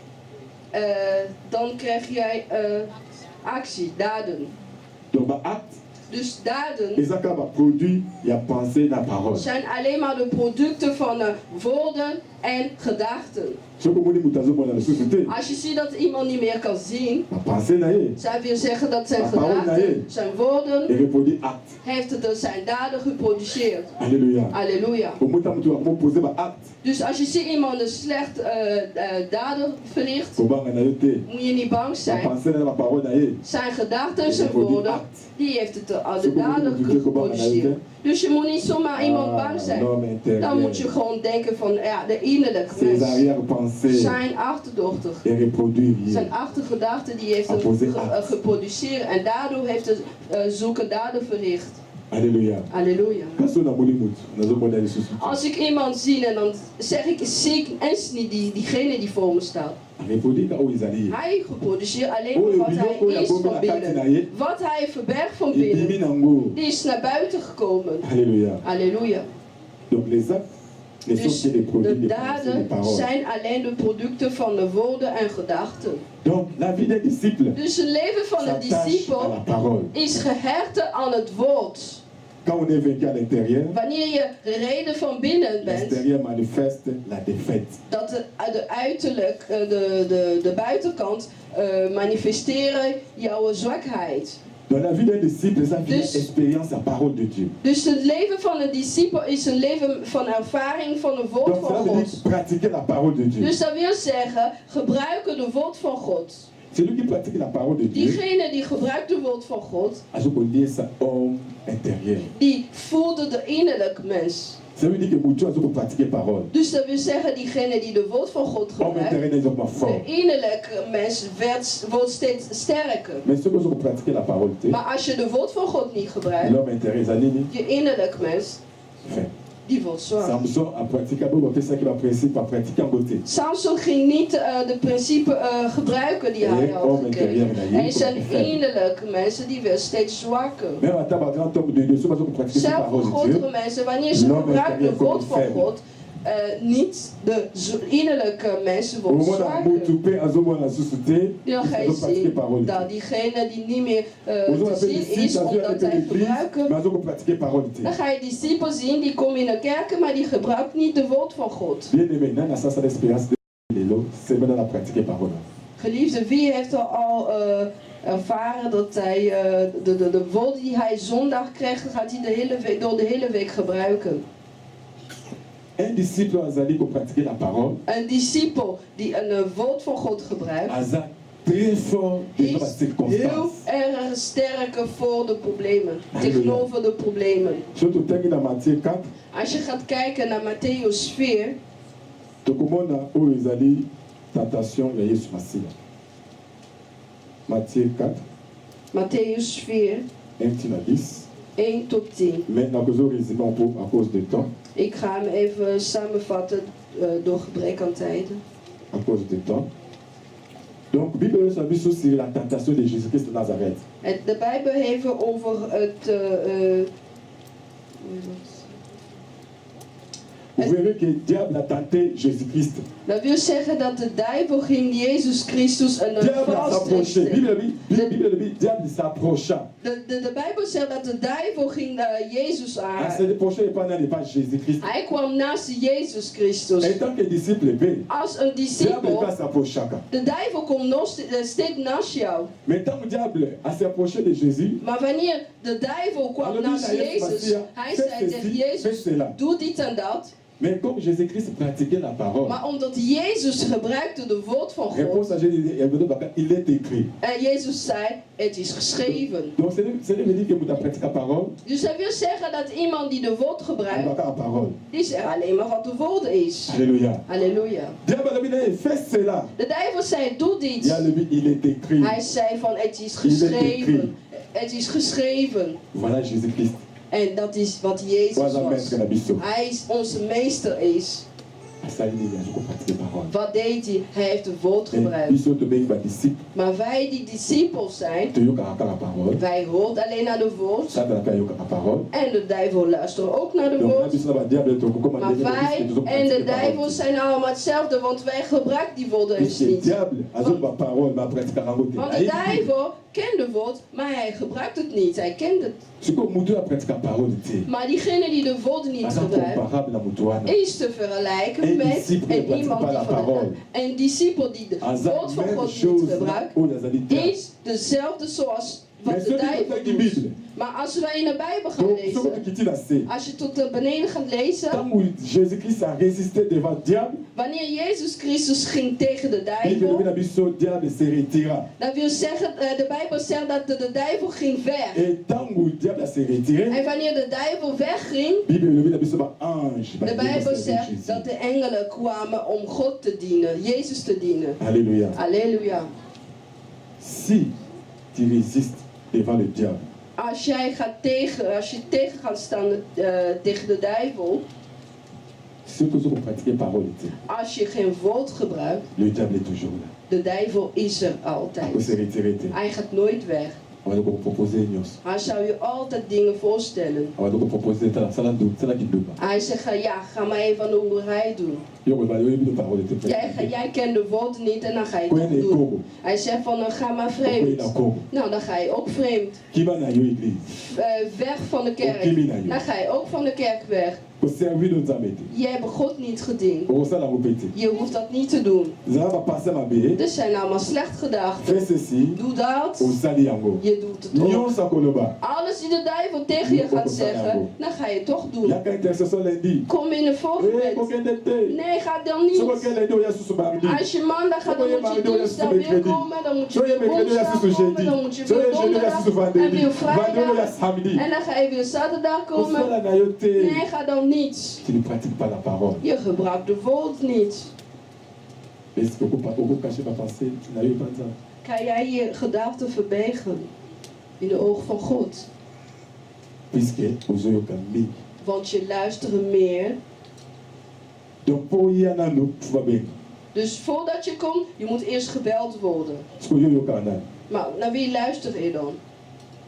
Dan krijg jij actie, daden. Donc ba acte Dus daden eza kaka baproduit ya pensée na parole. zijn alleen maar de producten van woorden en gedachten. soki omoni moto azomona lisusu te Als je ziet dat iemand niet meer kan zien, bapense na ye zij wil zeggen dat zijn Maar waarom gedachten, nee? zijn woorden, ereproduit acte. heeft het zijn daden geproduceerd. Alléluia. Halleluja. omota moto akomopose baacte Dus als je ziet iemand een slecht daden verricht, kobanga na yo te moet je niet bang zijn. bapense na ye baparole na ye Zijn gedachten en zijn ereproduit woorden, acte. die heeft het de Zo daden moet je kobanga na yo te geproduceerd. Dus je moet niet zomaar iemand bang zijn. l'homme intérieur. Dan moet je gewoon denken van, ja, de innerlijke Ses mens. arrière-pensées Zijn achterdochter. et reproduire Zijn achtergedachten die heeft het Apposé acte. geproduceerd en daardoor heeft het zulke daden verricht. Alléluia. Halleluja. kasi namoni motu nazomona lisusu te Als ik iemand zie en dan zeg ik, zie ik eens niet diegene die voor me staat. areproduire oyo ezali ye Hij geproduceert alleen oyo maar wat biloko oyo hij is abomi van na kati na binnen. ye Wat hij verbergt van ebimi binnen, nango. die is naar buiten gekomen. Alléluia. Halleluja. Donc les actes ne sont Dus que des produits de des pensées, des daden paroles. zijn alleen de producten van de woorden en gedachten. Donc la vie des disciples Dus het leven van een s'attache à la discipel parole. is gehecht aan het woord. Quand on est vaincu à l'intérieur, Wanneer je reden van binnen bent, l'extérieur manifeste la défaite. dat de uiterlijk, de buitenkant manifesteren jouw zwakheid. Dans la vie d'un disciple, ça vient Dus- expérience, la parole de Dieu. Dus het leven van een discipel is een leven van ervaring van het woord Donc van cela veut God. dire pratiquer la parole de Dieu. Dus dat wil zeggen, gebruiken de woord van God. Celui qui pratique la parole de Dieu, Diegene die gebruikt de woord van God, a ce qu'on dit ça homme intérieur. die voelde de innerlijke mens. Ça veut dire que Moutou a ce qu'on pratique parole. Dus dat wil zeggen, diegene die de woord van God Homme gebruikt, intérieur n'est pas fort. de innerlijke mens wordt steeds sterker. Mais ceux qui ont pratiqué la parole, Maar als je de woord van God niet gebruikt, l'homme intérieur, Zanini, je innerlijke mens, fait. die wordt zwak. Samson a pratiqué, on fait ça qui va principe, a pratiqué en beauté. Samson ging niet de principe gebruiken die hij had gekregen. En zijn innerlijke mensen die werden steeds zwakker. Même à table, grand homme de Dieu, ceux qui ont pratiqué la Zelfs parole de grotere Dieu, mensen, wanneer ze gebruiken de woord van God, niet de innerlijke mensen au worden moment où zwakker. Moutou peut, à ce moment, la société, Dan ga ils je ont pratiqué la parole zien de Dieu. dat diegene die niet meer Aujourd'hui, on te appelle zien ici, is, ça vient omdat avec hij l'église, gebruiken. mais ils ont pratiqué la parole de Dieu. Dan ga je discipelen zien die komen in de kerken, maar die gebruiken niet de woord van God. Bien aimé, dans ça, c'est l'expérience de l'eau, c'est maintenant la pratique la parole. Geliefde, wie heeft er al ervaren dat hij de woorden die hij zondag krijgt, gaat hij de hele week, door de hele week gebruiken. Un disciple azali pour pratiquer la parole, Een discipel die een woord van God gebruikt, aza très fort is dans la heel circonstance. erg sterker voor de problemen, Halleluja. tegenover de problemen. Surtout dans Matthieu 4, Als je gaat kijken naar Matthäus 4, tokomona oyo ezali tentation ya Yesu Masiya. Matthieu 4, Matthäus 4, 1 à 10. 1 tot 10. Mais nakozo résumé un peu à cause du temps. Ik ga hem even samenvatten door gebrek aan tijd. À cause du temps. Donc, Bible sa biso sur la tentation de Jésus-Christ de Nazareth. De Bijbel heeft over het. Vous verrez que le diable a tenté Jésus-Christ. Dat wil zeggen dat de duivel ging Jezus Christus een Diable a valstrik s'approché. steken. Bible dit, diable s'approcha. De Bijbel zegt dat de duivel ging Jezus À aan. se approcher et pas Jésus-Christ. Hij kwam naast Jezus Christus. En tant que disciple, Als een diable discipel, va s'approcher. de duivel komt nog steeds naast jou. Mais tant que diable a s'approché de Jésus, Maar wanneer de duivel kwam alors naast dit à Yesu Jezus, Masiya, hij fais zei tegen ceci, fais Jezus, cela. doe dit en dat. Mais comme Jésus-Christ pratiquait la parole, Maar omdat Jezus gebruikte de woord van God. réponse à Jésus, il est écrit. En Jezus zei, het is geschreven. Donc, ça veut dire que vous pratiquez la parole, Dus dat wil zeggen dat iemand die de woord vous gebruikt, la parole. die zegt alleen maar wat de woord is. Alléluia. Halleluja. Diable, fais cela. De duivel zei, doe dit. Il est écrit. Hij zei van, het is geschreven. Het is geschreven. Voilà Jésus-Christ. En dat is wat Jezus Voilà was. maître Nabiso. Hij is onze meester is. Ça il est je pratique la parole. Wat deed hij? Hij heeft het woord Et gebruikt. Biso te bénit disciple. Maar wij die discipels zijn, Tu yoka la parole. wij horen alleen naar de woord. Ça te la yoka la parole. En de duivel luistert ook naar de Donc woord. Nabiso na diable to comme Maar wij en de duivel zijn allemaal hetzelfde, want wij gebruiken die woorden eens Le niet. diable azol ba parole ma pratique la route. Want de duivel kent de woord, maar hij gebruikt het niet. Hij kent het. Ce que mutu a pratique la parole te. Maar diegene die de woorden niet Asa gebruikt, comparable na mutu wana. is te vergelijken met iemand die van een discipel die het Asa woord van même God niet chose gebruikt, oyo azali te. is dezelfde zoals wat Mais de ceux qui duivel pratiquent doet. Bible. Maar als wij in de Bijbel gaan Donc ce que lezen, tu quittes la C. als je tot beneden gaat lezen, Tant où Jésus-Christ a résisté devant diable, wanneer Jezus Christus ging tegen de il duivel, devait Nabiso diable se retira. dat wil zeggen, de Bijbel zegt dat de duivel ging weg. Et tant où diable s'est retiré, En wanneer de duivel wegging, Bible devait Nabiso ba ange. de Bijbel zegt dat de engelen kwamen om God te dienen, Jezus te dienen. Alléluia. Halleluja. Si tu résistes devant le diable, Als je tegen gaat staan tegen de duivel, ce que vous pratiquez parole, als je geen woord gebruikt, le diable est toujours là. de duivel is er Vous altijd. se retirez. Hij gaat nooit weg. On va donc proposer une Hij zou je altijd dingen voorstellen. On va donc proposer ça qui double. Hij zegt, ja, ga maar even aan de boerderij doen. Yo va yo de parole te Jij kent de woorden niet en dan ga je het Kwen toch doen. Kongo. Hij zegt van, dan ga maar Kwen vreemd. na Kongo. Nou, dan ga je ook vreemd. Qui va na yo église? Weg van de kerk. Dan ga je ook van de kerk weg. Pour servir nos amis. Je hebt God niet gediend. On ça la répéter. Je hoeft dat niet te doen. Ça va passer ma bé. Dit zijn allemaal slecht gedachten. Fais ceci. Doe dat. Au sali yango. Je doet het ook. Nyon sakoloba. Alles die de duivel tegen je gaat zeggen, dan ga je het toch doen. Ya ka intercession lundi. Kom in de Eh, voorgebed. ko kende te. Nee, ga dan So ko niet. kende do ya susu mardi. Als je maandag gaat, dan moet je dinsdag weer komen. Dan moet je So ye weer mercredi ya woensdag susu komen. jeudi. Dan moet je So weer ye jeudi ya donderdag susu en vendredi. weer Vendredi ya vrijdag. samedi. En dan ga je weer zaterdag Ko komen. sala na yo te. Nee, ga dan niet. Tu ne pratiques pas la parole. Je gebruikt de woord niet. Est-ce que vous pouvez cacher ma pensée? Na yo panza. Kan jij je gedachten verbegen in de ogen van God? Puisque vous avez kambi. Want je luistert meer. Donc pour y ana no va bien. Dus voordat je komt, je moet eerst gebeld worden. Ce que yo kana. Maar naar wie luister je dan?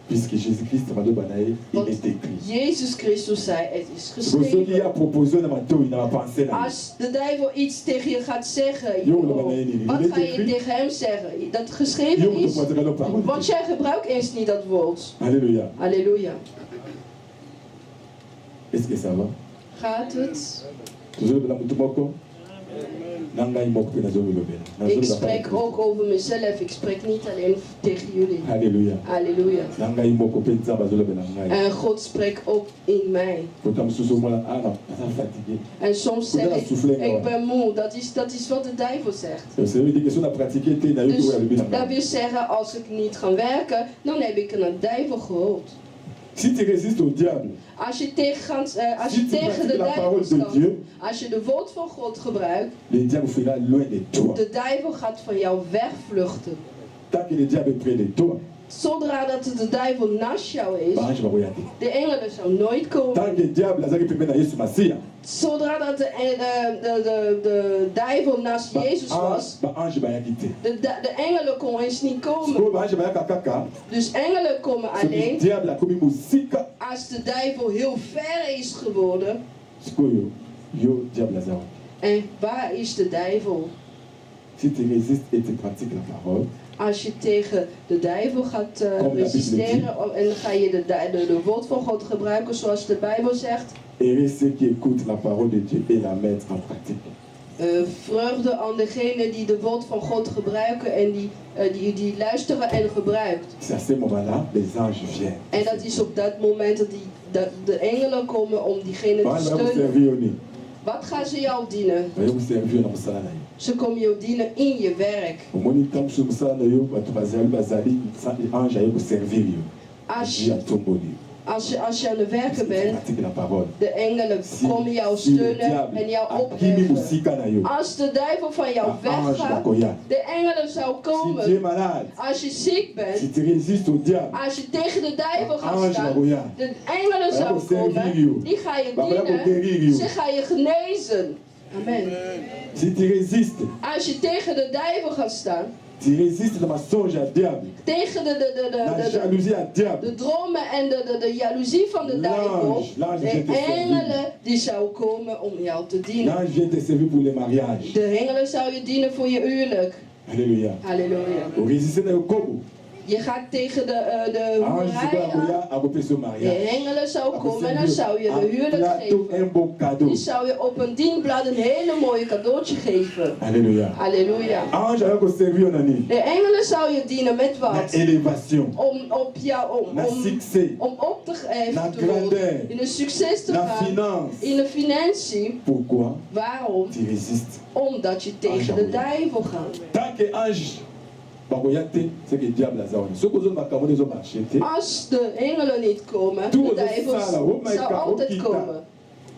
Puisque Jésus-Christ va do banaye, il Want est écrit. Jezus Christus zei, het is Ce qui a geschreven. proposé na mato na pensée na. Als de duivel iets tegen je gaat zeggen, Jo, joh, nee, nee, nee. wat ga je Dit is tegen hem zeggen? Dat Yo geschreven to is, pas la parole. want jij gebruikt eens niet dat woord. Alléluia. Halleluja. Est-ce que ça va? Gaat het? Toujours la mutu moko. Nanga moko pe na zo lobela. Ik spreek ook over mezelf, ik spreek niet alleen tegen jullie. Alléluia. Halleluja. Nanga moko pe nzamba zo lobela ngai. En God spreekt ook in mij. Pourtant mususu mona ana, asa fatigué. En soms zeg ik ben moe. Dat is wat de duivel zegt. Ça veut dire que si on a pratiqué te na yo Dus to ya lobela. dat wil zeggen, als ik niet ga werken, dan heb ik een duivel gehoord. Si tu résistes au diable, Als je tegen si tu de pratiques la duivel parole de staat, Dieu, als je de woord van God gebruikt, le diable fuira loin de toi. de duivel gaat van jou wegvluchten. Tant que le diable est près de toi, Zodra dat de duivel naast jou is, bah je vais regarder. de engelen zou nooit komen. Tant que le diable azaki pembeni na Yesu Masiya, Zodra dat de duivel naast Jezus was, ba ange bayaki te. de engelen kon eens niet komen. Sikoyo ba ange bayaka kaka, Dus engelen komen soki alleen diable akomi mosika, als de duivel heel ver is geworden. sikoyo yo diable aza wapi? En waar is de duivel? Si tu résistes et tu pratiques la parole, Als je tegen de duivel gaat resisteren en dan ga je de woord van God gebruiken zoals de Bijbel zegt. heureux ceux qui écoutent la parole de Dieu et la mettent en pratique. Vreugde aan degenen die de woord van God gebruiken en die luisteren en gebruikt. C'est à ce moment-là, les anges viennent. En dat is op dat moment dat de engelen komen om diegene te Bah, je vais vous steunen. servir au nez. Wat gaan ze jou dienen? baye koservir na mosala na yo. Ze komen jou dienen in je werk. omoni ntango mosusu mosala na yo bato bazali ange aye koservir yo Als ya tomboli yo. Als je aan het werken bent, pratique la parole. de engelen Si- komen jou si le steunen diable en jou akimi opheffen. mosika na yo, Als de duivel van jou un ange weggaat, bakoya. de engelen zou Si tu es komen. malade, Als je ziek si bent, tu résistes au diable, als je tegen de duivel gaat ange staan, bakoya. de engelen zouden komen, die gaan je dienen, ze gaan je genezen. Amen. Si tu résistes, Als je tegen de duivel gaat staan, tu résistes le mensonge à diable, tegen la jalousie à diable. de dromen en de jaloezie van de duivel, l'ange de vient te servir. engelen die zou komen om jou te dienen. L'ange vient te servir pour les mariages. De engelen zou je dienen voor je huwelijk. Alléluia. Halleluja. Vous résistez dans le kobo. Je gaat tegen de Ange hoerij aan. bakoya a repris ce De mariage. engelen zou A komen en dan servir zou je de un huwelijk plateau, geven. un beau cadeau. Die zou je op een dienblad een hele mooie cadeautje geven. Alléluia. Halleluja. Ange a servir nani. De engelen zou je dienen met Na wat? élévation, Om op jou, na succès, om op te na geven, grandeur, in een succes te na gaan, finance. in de financiën. Pourquoi Waarom? tu résistes? Omdat je tegen de duivel gaat. Tant que ange bakoya te, c'est que diable aza wana. Soki ozoni makambo nde ezomarche te. Als de engelen niet komen, Tout de le duivel sala, oh my zal God, altijd oh, komen.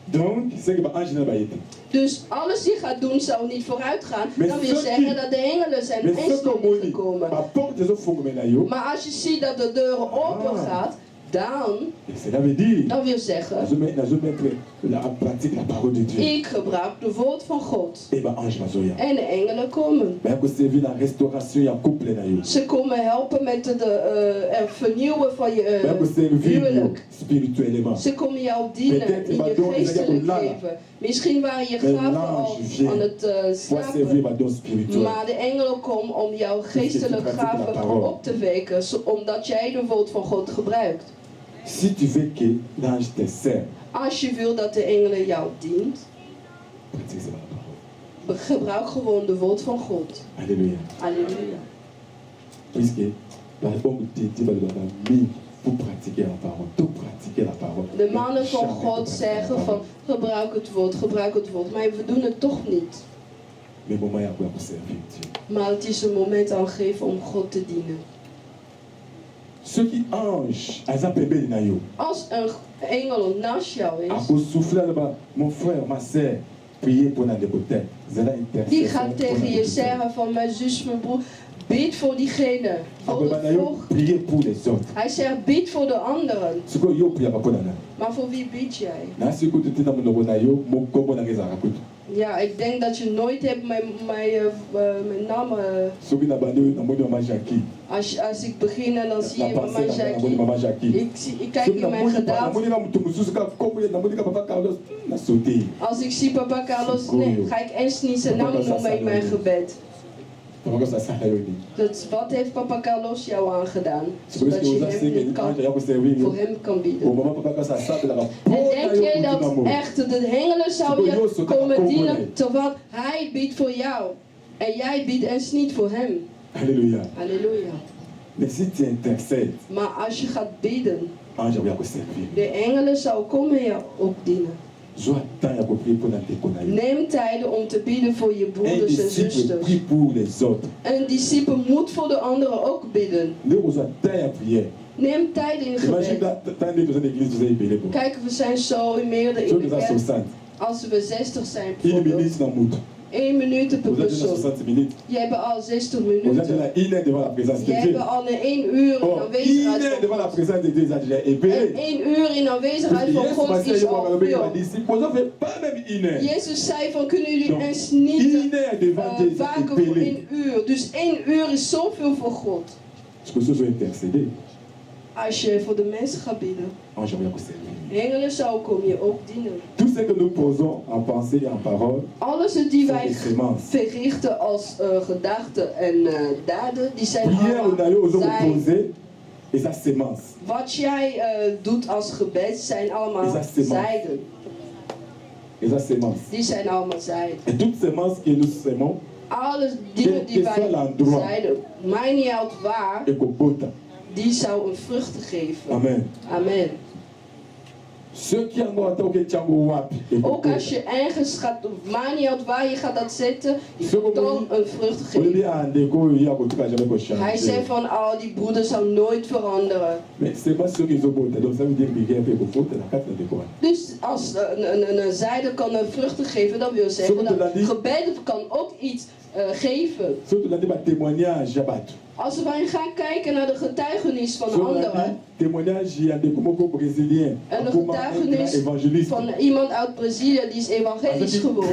Donc, c'est que baange na baye te. Dus alles die gaat doen zou niet vooruit gaan. Maar Dan wil zo zeggen die- dat de engelen zijn Mais eens soki nog niet omoni gekomen. baporte ezofungwamela yo, Maar als je ziet dat de deuren open gaat, dan cela veut dire dat wil zeggen, nazomettre en pratique la parole de Dieu. ik gebruik de woord van God. E baange bazoya. En de engelen komen. Baya koservir na restauration ya couple na yo. Ze komen helpen met het vernieuwen van je Baya koservir yo huwelijk. spirituellement. Ze komen jou dienen Peut-être in je badon geestelijk ezali leven. Misschien waren je Mais gaven l'ange al vient aan het Pour servir slapen. badon spirituel. Maar de engelen komen om jouw geestelijke gaven op te weken, omdat jij de woord van God gebruikt. Si tu veux que l'ange te serve, Als je wil dat de engelen jou dient, pratique cette parole. gebruik gewoon de woord van God. Alléluia. Halleluja. Puisque la homme dédié pour pratiquer la parole. Tout pratiquer la parole. De mannen van Jamais God pratiquer la zeggen van parole. gebruik het woord, gebruik het woord. Maar we doen het toch niet. Mais moment il y a pour servir Dieu. Maar het is een moment aan geven om God te dienen. Ceux qui ange, elles appellent na yo. Als een engel naast jou A is, ko souffler là-bas, mon frère, ma sœur, priez pour notre côté. Zela die intercession. gaat tegen je zeggen van mijn zus, mijn broer, bid voor diegene. Après na yo, priez pour les autres. Hij zegt bid voor de anderen. Ce que yo priez pas na. Maar voor wie bid jij? Na ce que tu na monoko na yo, mo kombo na ngeza kutu. Ja, ik denk dat je nooit hebt mijn naam. Soki na bando na moni mama Jackie. Als ik begin en dan zie Na je mama pensée na moni Jackie. mama Jackie. Ik kijk Soki in na mijn moni na gedachten. moni na mutu mususu ka kombo na moni ka papa Carlos na sauté. Als ik zie papa Carlos, nee, ga ik eens niet zijn naam noemen in mijn gebed. Papa sa sa yo ni. Dat, wat heeft papa Carlos jou aangedaan? Soki Zodat je oza hem senge niet kan, anja ya ko servir voor yo. hem kan O bieden. mama papa ka sa sa la. En denk jij dat echt de engelen zou je komen dienen terwijl hij biedt voor jou en jij biedt eens niet voor hem? Alléluia. Halleluja. Mais si tu intercèdes, Maar als je gaat bidden, ange ya ko servir. de engelen zou komen jou ook dienen. Zo temps ya ko prier pour na te na yo. Neem tijden om te bidden voor je Un broeders en disciple zusters. prie pour les autres. Een discipel moet voor de anderen ook bidden. Nous avons temps ya prière. Neem tijden in Imagine gebed. tant de personnes d'église vous avez belé pour. Kijk, we zijn zo in meerdere Zo in de que ça kerk. 60. Als we 60 zijn 1 bijvoorbeeld, minute dans mout. 1 minuut per Vous êtes déjà persoon. 60 minutes. Jij hebt al 60 Vous êtes minuten. déjà 1 heure devant la présence de Jij Dieu. hebt al een 1 uur in Oh, 1 aanwezigheid heure van devant la God. présence de Dieu, ça déjà En épelé. 1 uur in aanwezigheid van Yes, God Pasteur, is je al m'en rappelle, il m'a veel. dit, supposons faire pas même 1 heure. Jezus zei van kunnen jullie Donc, eens niet 1 heure devant Dieu, ça waken voor épelé. 1 uur. Dus 1 uur is zoveel voor God. Je peux se intercéder. Als je voor de mensen gaat bidden, Ange va vous servir. engelen zou komen je ook dienen. Tout ce que nous posons en pensée et en parole, Alles die sont wij des sémences. verrichten als gedachten en daden, die zijn Prière, on a eu aux allemaal hommes posés, et ça sémence. Wat jij doet als gebed zijn allemaal Is dat semence? zijden. Et ça sémence. Die zijn allemaal zijden. Et toute sémence que nous sémons, Alle dingen die Quel que soit wij l'endroit. zijden, mij niet uit waar, et qu'on bota. die zou een vrucht geven. Amen. Amen. Ceux qui ont attaqué Tchango Wapi. Ook als je ergens gaat, maakt niet uit waar je gaat dat zetten, je Zo moet dan een vrucht geven. Hij zei van, oh, die broeder zal nooit veranderen. Dus als een zijde kan een vruchten geven, dan wil zeggen dat gebed kan ook iets geven. Als we gaan kijken naar de getuigenis van anderen, en de getuigenis van iemand uit Brazilië die is evangelisch geworden.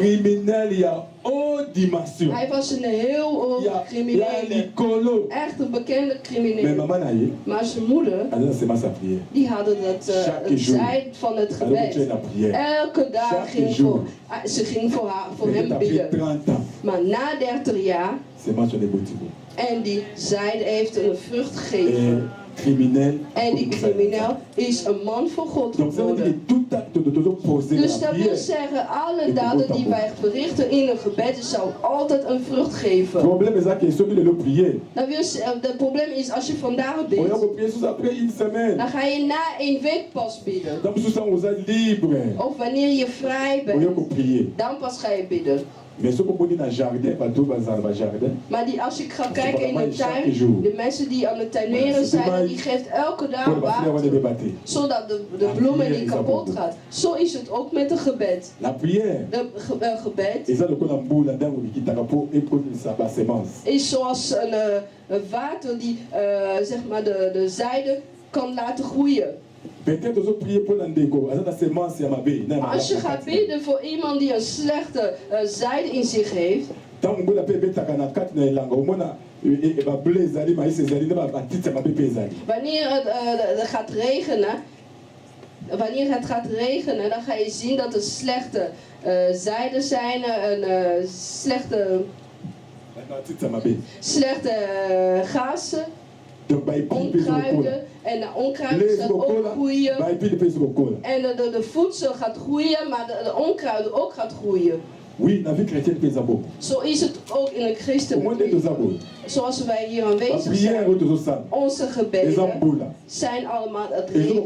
Hij was een heel hoog crimineel, echt een bekende crimineel. Maar zijn moeder, die hadden het zij van het gebed. Elke dag ging ze ging voor hem bidden. Maar na 30 jaar, en die zijde heeft een vrucht gegeven. En die crimineel is een man voor God geworden. Dus dat wil zeggen, alle daden die wij verrichten in een gebed zou altijd een vrucht geven. Het probleem is als je vandaag bidt, dan ga je na 1 week pas bidden. Of wanneer je vrij bent, dan pas ga je bidden. Maar als ik ga kijken in de tuin, de mensen die aan het tuineren zijn, die geeft elke dag water, zodat de bloemen niet kapot gaan. Zo is het ook met een gebed. De gebed is zoals een water die zeg maar de zijde kan laten groeien. Als je gaat bidden voor iemand die een slechte zijde in zich heeft, wanneer het gaat regenen, dan ga je zien dat er slechte zijden zijn, slechte gazen. Onkruiden en de onkruiden gaan ook groeien en de voedsel gaat groeien, maar de onkruiden ook gaat groeien. Zo is het ook in het christelijk leven. Zoals wij hier aanwezig zijn, onze gebeden zijn allemaal het regen.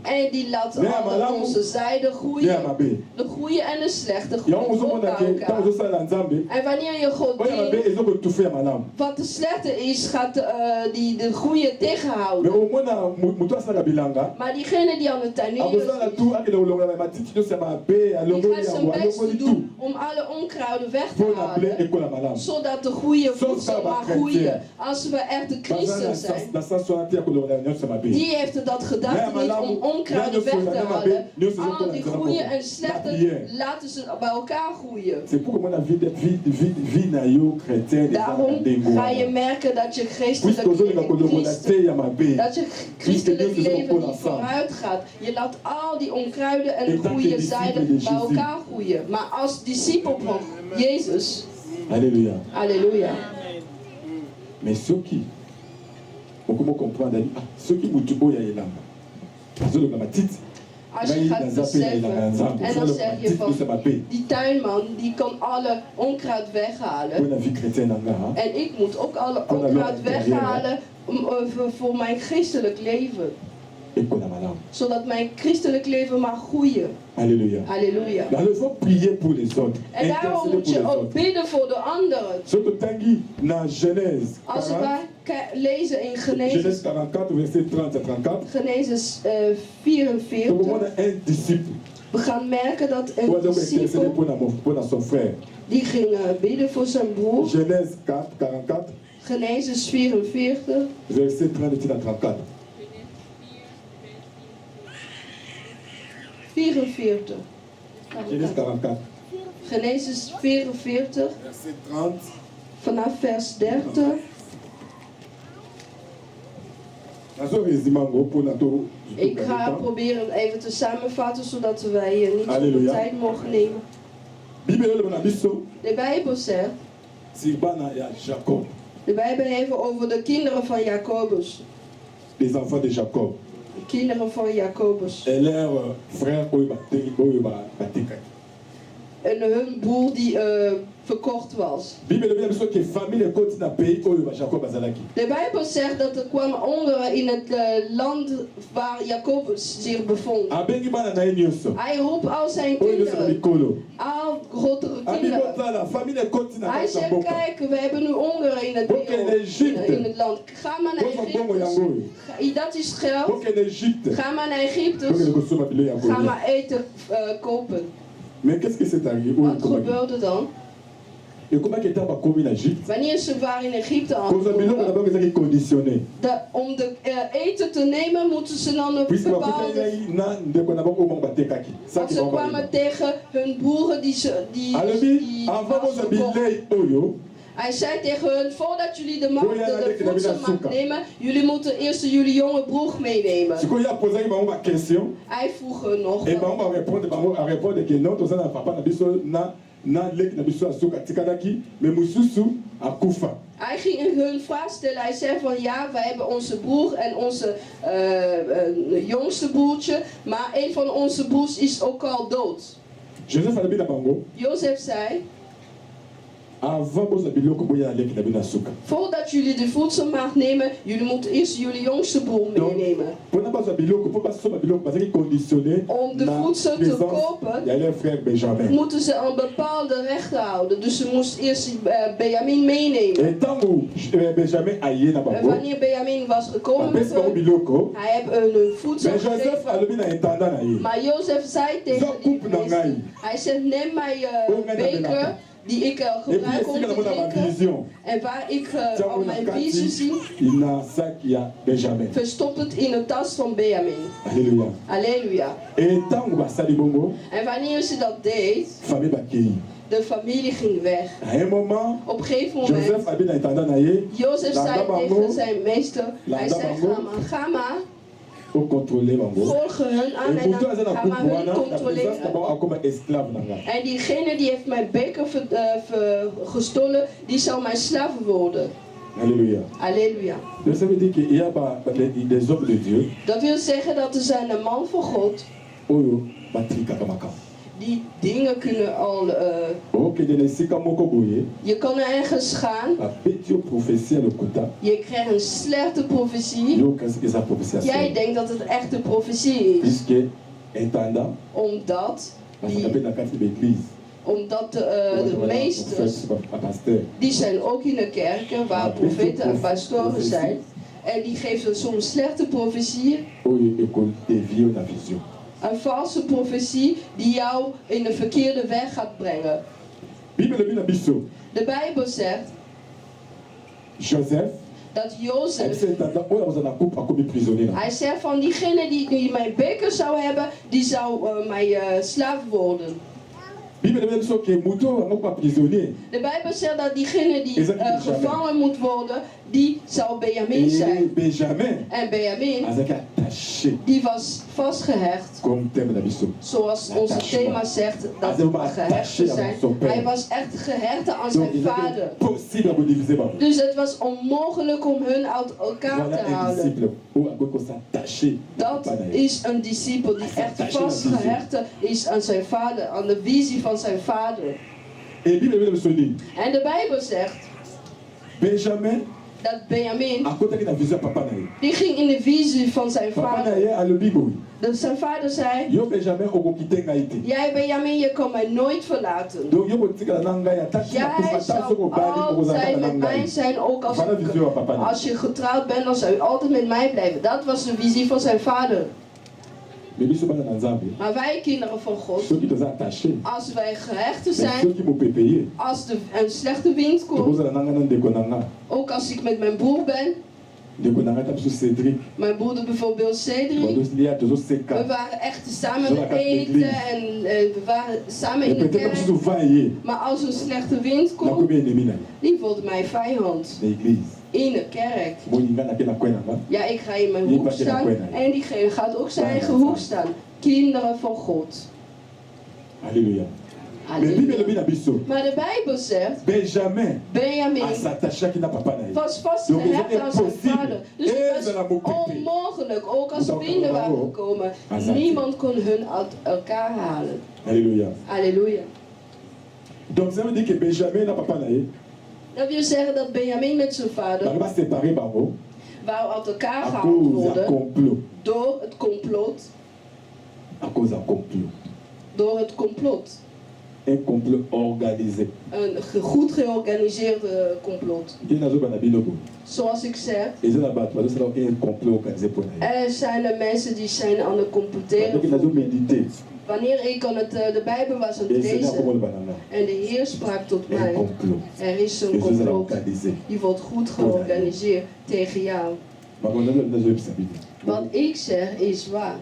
En die laten allemaal onze zijde groeien. De goede en de slechte groeien ook bij elkaar. En wanneer je God dient, wat de slechte is, gaat de goede tegenhouden. Maar diegene die aan het tuinieren is, die gaat zijn best doen om alle onkruiden weg te halen, zodat de goede voedsel mag groeien. Als we echt de christen zijn, die heeft dat gedacht niet om onkruiden weg te halen. Al die goede en slechte laten ze bij elkaar groeien. Daarom ga je merken dat je christelijk leven niet vooruit gaat. Je laat al die onkruiden en de goede zijden bij elkaar groeien. Maar als discipel van Jezus, Alléluia. Alléluia. Mais ceux qui, comment comprendre, ceux qui m'ont dit, als je gaat beseffen, en dan zeg je van, die tuinman die kan alle onkruid weghalen. En ik moet ook alle onkruid weghalen voor mijn christelijk leven. Zodat mijn christelijk leven mag groeien. Alléluia. Alléluia. En daarom moet je ook bidden voor de anderen. Als wij lezen in Genesis 44, we gaan merken dat een discipel die ging bidden voor zijn broer. Genesis 44, verset 30 à 34. 44. Genesis 44. Genesis 44. Verset 30. Vanaf vers 30. Ik ga proberen even te samenvatten zodat wij niet zoveel tijd mogen nemen. De Bijbel zegt. De Bijbel heeft over de kinderen van Jacobus. Les enfants de Jacob. De kinderen van Jacobus. Et leurs frères en hun boer die verkocht was. De Bijbel zegt dat er kwamen hongeren in het land waar Jacobus zich bevond. Hij roept al zijn kinderen, al grotere kinderen. Hij zegt, kijk, we hebben nu hongeren in het land. Ga maar naar Egypte. Dat is geld. Ga maar naar Egypte. Ga maar eten kopen. Wat gebeurde dan? Wanneer ze waren in Egypte aangekomen, om de eten te nemen, moeten ze dan een bepaalde... Want ze kwamen tegen hun boeren die was verkocht. Hij zei tegen hun, voordat jullie de voedselmacht nemen, jullie moeten eerst jullie jonge broer meenemen. Hij vroeg hun nog. Hij ging hun vraag stellen. Hij zei van ja, wij hebben onze broer en onze jongste broertje, maar een van onze broers is ook al dood. Jozef zei, voordat jullie de voedselmacht nemen, jullie moeten eerst jullie jongste broer meenemen. Om de voedsel te kopen, moeten ze een bepaalde rechten houden. Dus ze moest eerst Benjamin meenemen. En wanneer Benjamin was gekomen met hij heeft hun voedsel gegeven. Maar Jozef zei tegen die meester, hij zegt, neem mij beker die ik gebruik om te drinken en waar ik al mijn visie zie, verstop het in de tas van Benjamin. Halleluja. Halleluja. En wanneer ze dat deed, de familie ging weg. Op een gegeven moment, Jozef zei tegen zijn meester, hij zei, ga maar. Volgen hun aan en dan gaan we hun controleren. En diegene die heeft mijn beker gestolen, die zal mijn slaaf worden. Halleluja. Halleluja. Dat wil zeggen dat er zijn een man van God die dingen kunnen al... je kan ergens gaan. Je krijgt een slechte profetie. Jij denkt dat het echt een profetie is. Omdat de meesters, die zijn ook in de kerken waar profeten en pastoren zijn. En die geven soms slechte profetieën. Een valse profetie die jou in de verkeerde weg gaat brengen. De Bijbel zegt dat Jozef, hij zegt van diegene die mijn beker zou hebben, die zou mijn slaaf worden. De Bijbel zegt dat diegene die gevangen moet worden, die zou Benjamin zijn. En Benjamin, die was vastgehecht. Zoals onze thema zegt, dat we gehecht zijn. Hij was echt gehecht aan zijn vader. Dus het was onmogelijk om hun uit elkaar te houden. Dat is een discipel die echt vastgehecht is aan zijn vader, aan de visie van zijn vader. En de Bijbel zegt dat Benjamin, die ging in de visie van zijn vader. Dus zijn vader zei, jij Benjamin, je kan mij nooit verlaten. Jij zal altijd met mij zijn, ook als je getrouwd bent, dan zou je altijd met mij blijven. Dat was de visie van zijn vader. Maar wij kinderen van God, als wij gehecht zijn, als een slechte wind komt, ook als ik met mijn broer ben, mijn broeder bijvoorbeeld Cedric, we waren echt samen met eten en we waren samen in de kerk. Maar als een slechte wind komt, die wordt mijn vijand. In de kerk. Ja, ik ga in mijn hoek staan en diegene gaat ook zijn eigen hoek staan. Kinderen van God. Halleluja. Maar de Bijbel zegt, Benjamin was vastgehecht aan zijn vader. Dus het was onmogelijk, ook als er winden waren gekomen. Niemand kon hun uit elkaar halen. Halleluja. Halleluja. Donc ça veut dire que Benjamin n'a papa naïe. Dat wil zeggen dat Benjamin met zijn vader Il va séparer par eux wou uit elkaar à gehaald cause d'un worden complot. door het complot. À cause d'un complot. Door het complot. Un complot organisé. Een goed georganiseerd complot. Il y a un binogo. Zoals ik zeg, Et ça là-bas, tu vas un complot organisé pour naïe. er zijn er mensen die zijn aan het comploteren. Donc il a voor me. médité. Wanneer ik aan de Bijbel was aan het Et c'est là comment lezen le banana. en de Heer sprak tot Un mij, complot. er is Et een ça là complot organisé. die wordt goed georganiseerd tegen jou. Mais on a besoin de savoir. Wat ik zeg is waar.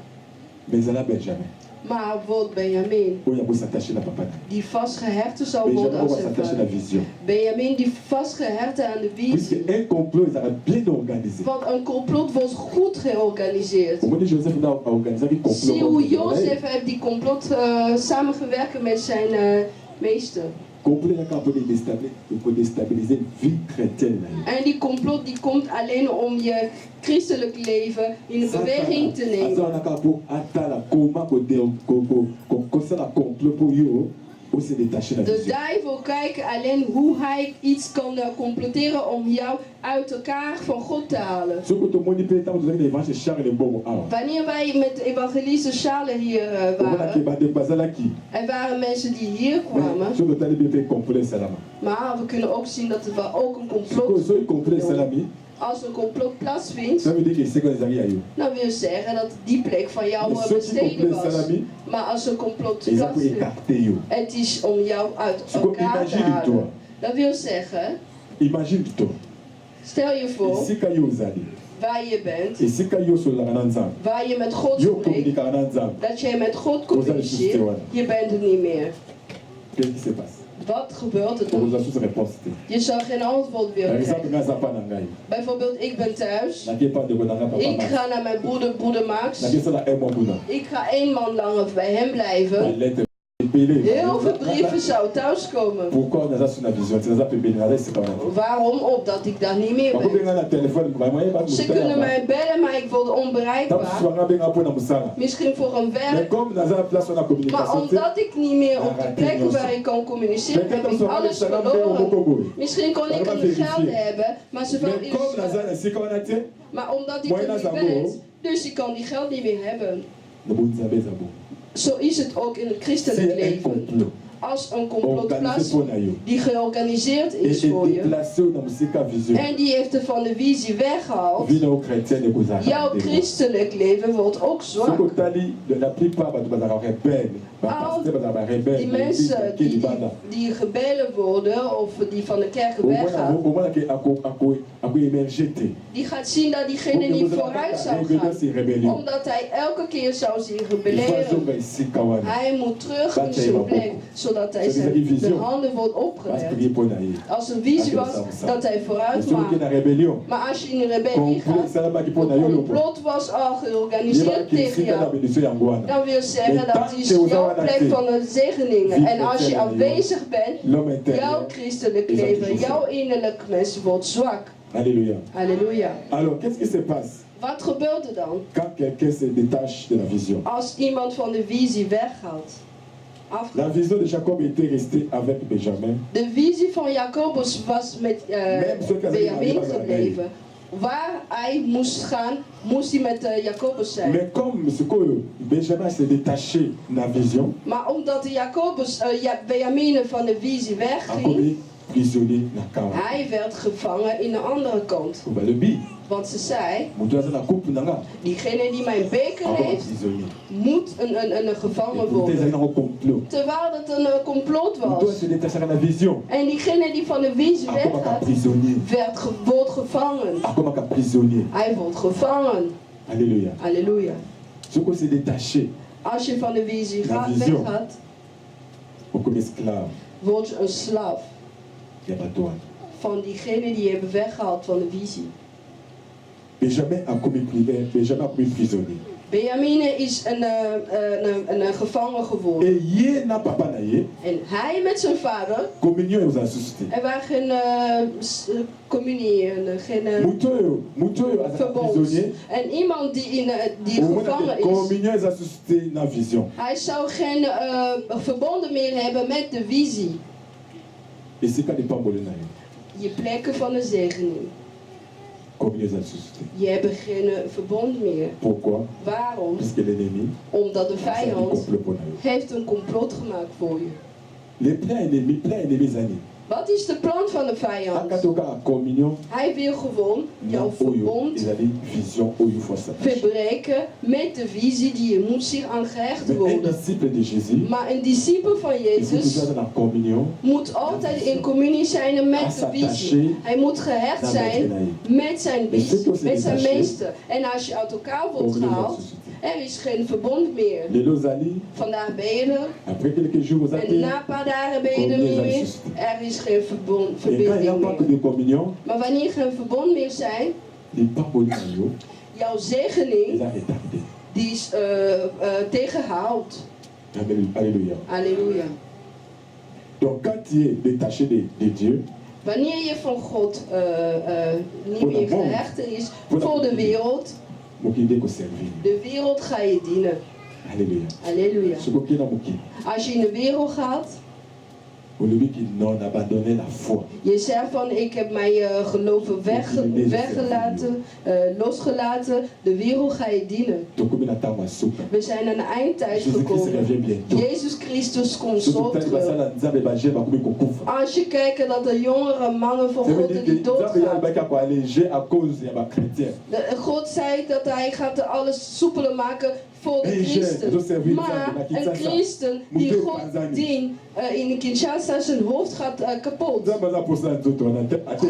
Mais ça là Benjamin. Maar wordt Benjamin, Où il y a s'attacher à papa. die vastgehecht zou worden Benjamin aan va zijn s'attacher à la vader. vision. Benjamin die vastgehecht aan de visie. Puisque un complot, ça va bien organisé. Want een complot wordt goed georganiseerd. Comment dit Joseph a organisé un complot? Zie hoe Jozef heeft die complot samengewerkt met zijn meester. Complot, il y a pour déstabiliser la vie chrétienne. En die complot die komt alleen om je christelijk leven in de beweging te nemen. On a pour attendre comment ça la complot pour you. De duivel kijkt alleen hoe hij iets kan comploteren om jou uit elkaar van God te halen. Wanneer wij met evangeliste Charles hier waren, er waren mensen die hier kwamen, maar we kunnen ook zien dat er wel ook een complot als een complot plaatsvindt, dan wil zeggen dat die plek van jou besteden was. Maar als een complot plaatsvindt, het is om jou uit elkaar te halen. Dat wil zeggen, stel je voor, waar je bent, waar je met God spreekt, dat jij met God communiceert, je bent er niet meer. Wat gebeurt er dan? Je zou geen antwoord willen krijgen. Bijvoorbeeld, ik ben thuis. Ik ga naar mijn broeder Max. Ik ga 1 maand langer bij hem blijven. Heel veel brieven zouden thuiskomen. Waarom? Omdat ik daar niet meer ben. Ze kunnen mij bellen, maar ik word onbereikbaar. Misschien voor een werk. Maar omdat ik niet meer op de plek waar ik kan communiceren, heb ik alles verloren. Misschien kon ik een geld hebben, maar ze willen iets. Maar omdat ik er niet ben, dus ik kan die geld niet meer hebben. Zo is het ook in het christelijk leven. Als een complot plaatsvindt die georganiseerd is voor je en die heeft er van de visie weggehaald, jouw christelijk leven wordt ook zwak. Al die mensen die rebellen worden of die van de kerk weggaan, die gaat zien dat diegene niet vooruit zou gaan, omdat hij elke keer zou zich rebelleren. Hij moet terug in zijn plek, zodat hij zijn handen wordt opgelegd. Als een visie was dat hij vooruit maakt. Maar als je in een rebellie gaat, een complot was al georganiseerd tegen jou, dan wil zeggen dat is jouw plek van de zegeningen. En als je aanwezig bent, jouw christelijk leven, jouw innerlijk mens wordt zwak. Alléluia. Alléluia. Alors, qu'est-ce qui se passe? Wat gebeurt er dan? Quand quelqu'un se détache de la vision. Als iemand van de visie weggaat. La vision de Jacob était restée avec Benjamin. De visie van Jacobus was met Benjamin gebleven. Waar hij moest gaan, moest hij met Jacobus zijn. Mais comme Benjamin s'est détaché de la vision. Maar omdat Jacobus, Benjamin van de visie wegging, hij werd gevangen in de andere kant. Want ze zei, diegene die mijn beker heeft, moet een gevangen worden. Terwijl het een complot was. En diegene die van de visie weggaat, wordt gevangen. Hij wordt gevangen. Alléluia. Halleluja. Als je van de visie weggaat, word je een slaaf. Van diegene die je hebben weggehaald van de visie. Benjamin a commis prisonnier. Benjamin is een gevangen geworden. En hij met zijn vader. Er waren geen communie, geen verbond. En iemand die gevangen is. Hij zou geen verbonden meer hebben met de visie. Je plekken van de zegening. Je hebt geen verbond meer. Pourquoi? Waarom? Puisque l'ennemi Omdat de a un vijand complot pour nous. heeft een complot gemaakt voor je. Les plein ennemis années. Wat is de plan van de vijand? Akatoka communion. Hij wil gewoon jouw verbond vision verbreken met de visie die je moet zich aan gehecht un worden. disciple de Jésus, Maar een discipel van il faut Jezus toujours dans la communion. moet altijd in communie zijn met de visie. Hij moet gehecht zijn met zijn meester. En als je uit elkaar wordt gehaald, er is geen verbond meer. Vandaag ben je er. En na een paar dagen ben je er niet meer. Er is geen verbinding meer. Maar wanneer geen verbond meer zijn, jouw zegening, die is tegengehaald. Alléluia. Halleluja. Donc quand tu es détaché de Dieu, Wanneer je van God niet meer gehecht is voor de wereld, de wereld ga je dienen. Alléluia. Halleluja. Als je in de wereld gaat, je zegt van ik heb mijn geloven weggelaten, losgelaten. De wereld ga je dienen. We zijn aan de eindtijd gekomen. Jezus Christus komt zo terug. Als je kijkt dat de jongere mannen van God die doodgaan. God zei dat hij gaat alles soepeler maken voor de christen. Maar een christen die God dient in Kinshasa zijn hoofd gaat kapot.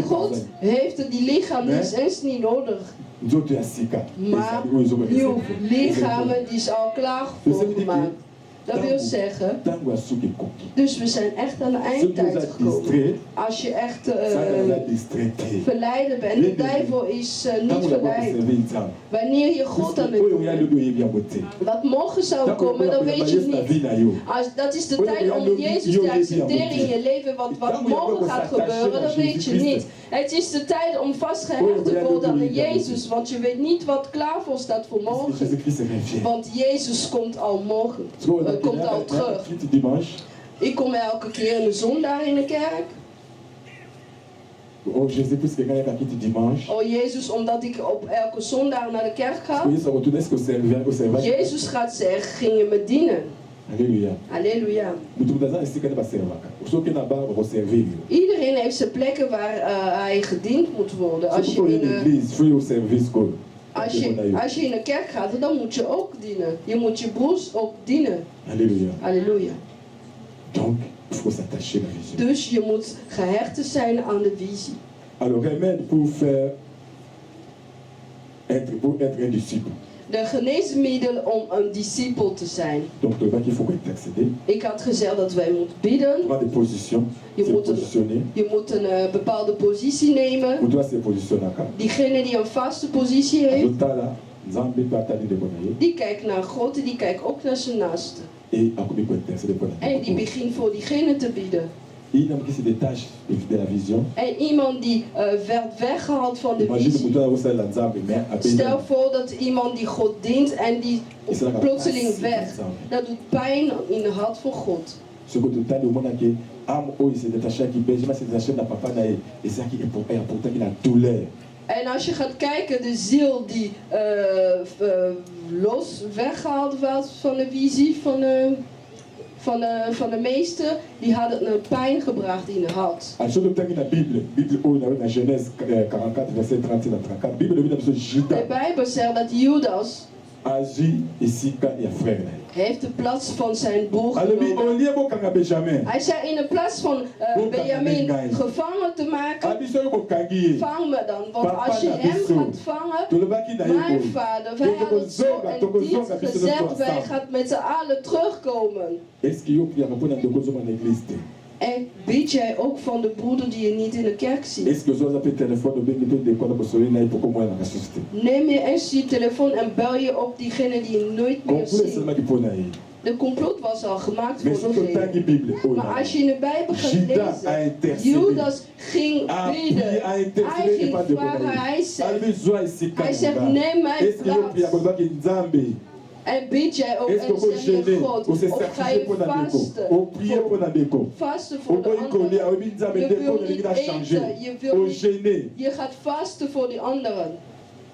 God heeft die lichaam eens niet nodig. Maar nieuw lichamen die is al klaar voor gemaakt. Dat wil zeggen, dus we zijn echt aan de eindtijd gekomen. Als je echt verleiden bent, de duivel is niet verleid. Wanneer je God aan het doen, wat morgen zou komen, dat weet je niet. Dat is de tijd om Jezus te accepteren in je leven. Wat morgen gaat gebeuren, dat weet je niet. Het is de tijd om vastgehecht te worden aan Jezus, want je weet niet wat klaar voor staat voor morgen. Want Jezus komt al morgen. Komt al terug. Ik kom elke keer in de zondag in de kerk. Oh Jezus, omdat ik op elke zondag naar de kerk ga. Jezus gaat zeggen, ging je me dienen. Alléluia. Halleluja. Iedereen heeft zijn plekken waar hij gediend moet worden. Als je in een kerk gaat, dan moet je ook dienen. Je moet je broers ook dienen. Alléluia. Halleluja. Donc, il faut s'attacher à la vision. Dus je moet gehecht zijn aan de visie. Alors, remède pour être un disciple. De geneesmiddel om een discipel te zijn. Donc, il faut intercéder. Ik had gezegd dat wij moeten bidden. Je moet een bepaalde positie nemen. Diegene die een vaste positie heeft, die kijkt naar God en die kijkt ook naar zijn naaste. En die begint voor diegene te bidden. En iemand die werd weggehaald van de visie. Stel voor dat iemand die God dient en die plotseling weg. Dat doet pijn in de hart van God. En als je gaat kijken, de ziel die weggehaald was van de visie van de meester, die had een pijn gebracht in de hart. De Bijbel zegt dat Judas heeft de plaats van zijn broer genomen. Hij zei in de plaats van Benjamin gevangen te maken, vang me dan. Want als je hem gaat vangen, mijn vader, wij hadden zo en dit gezegd, wij gaan met z'n allen terugkomen. En bid jij ook van de broeder die je niet in de kerk ziet? Neem je eens je telefoon en bel je op diegene die je nooit meer ziet. De complot was al gemaakt voor degene. Maar als je in de Bijbel gaat lezen, Judas ging bidden. Hij ging vragen, hij zegt neem mijn plaats. En bid jij ook Est-ce en que vous zeg je gênez? God, Ou c'est of ga sacrifié je pour la déco? vasten? Ou prier pour la déco? Vasten Ou voor de quoi il connaît? anderen. Ou bien ça me Je déco, wil le niet gars a changé. eten, je wil Ou niet- gêner. Je gaat vasten voor die anderen.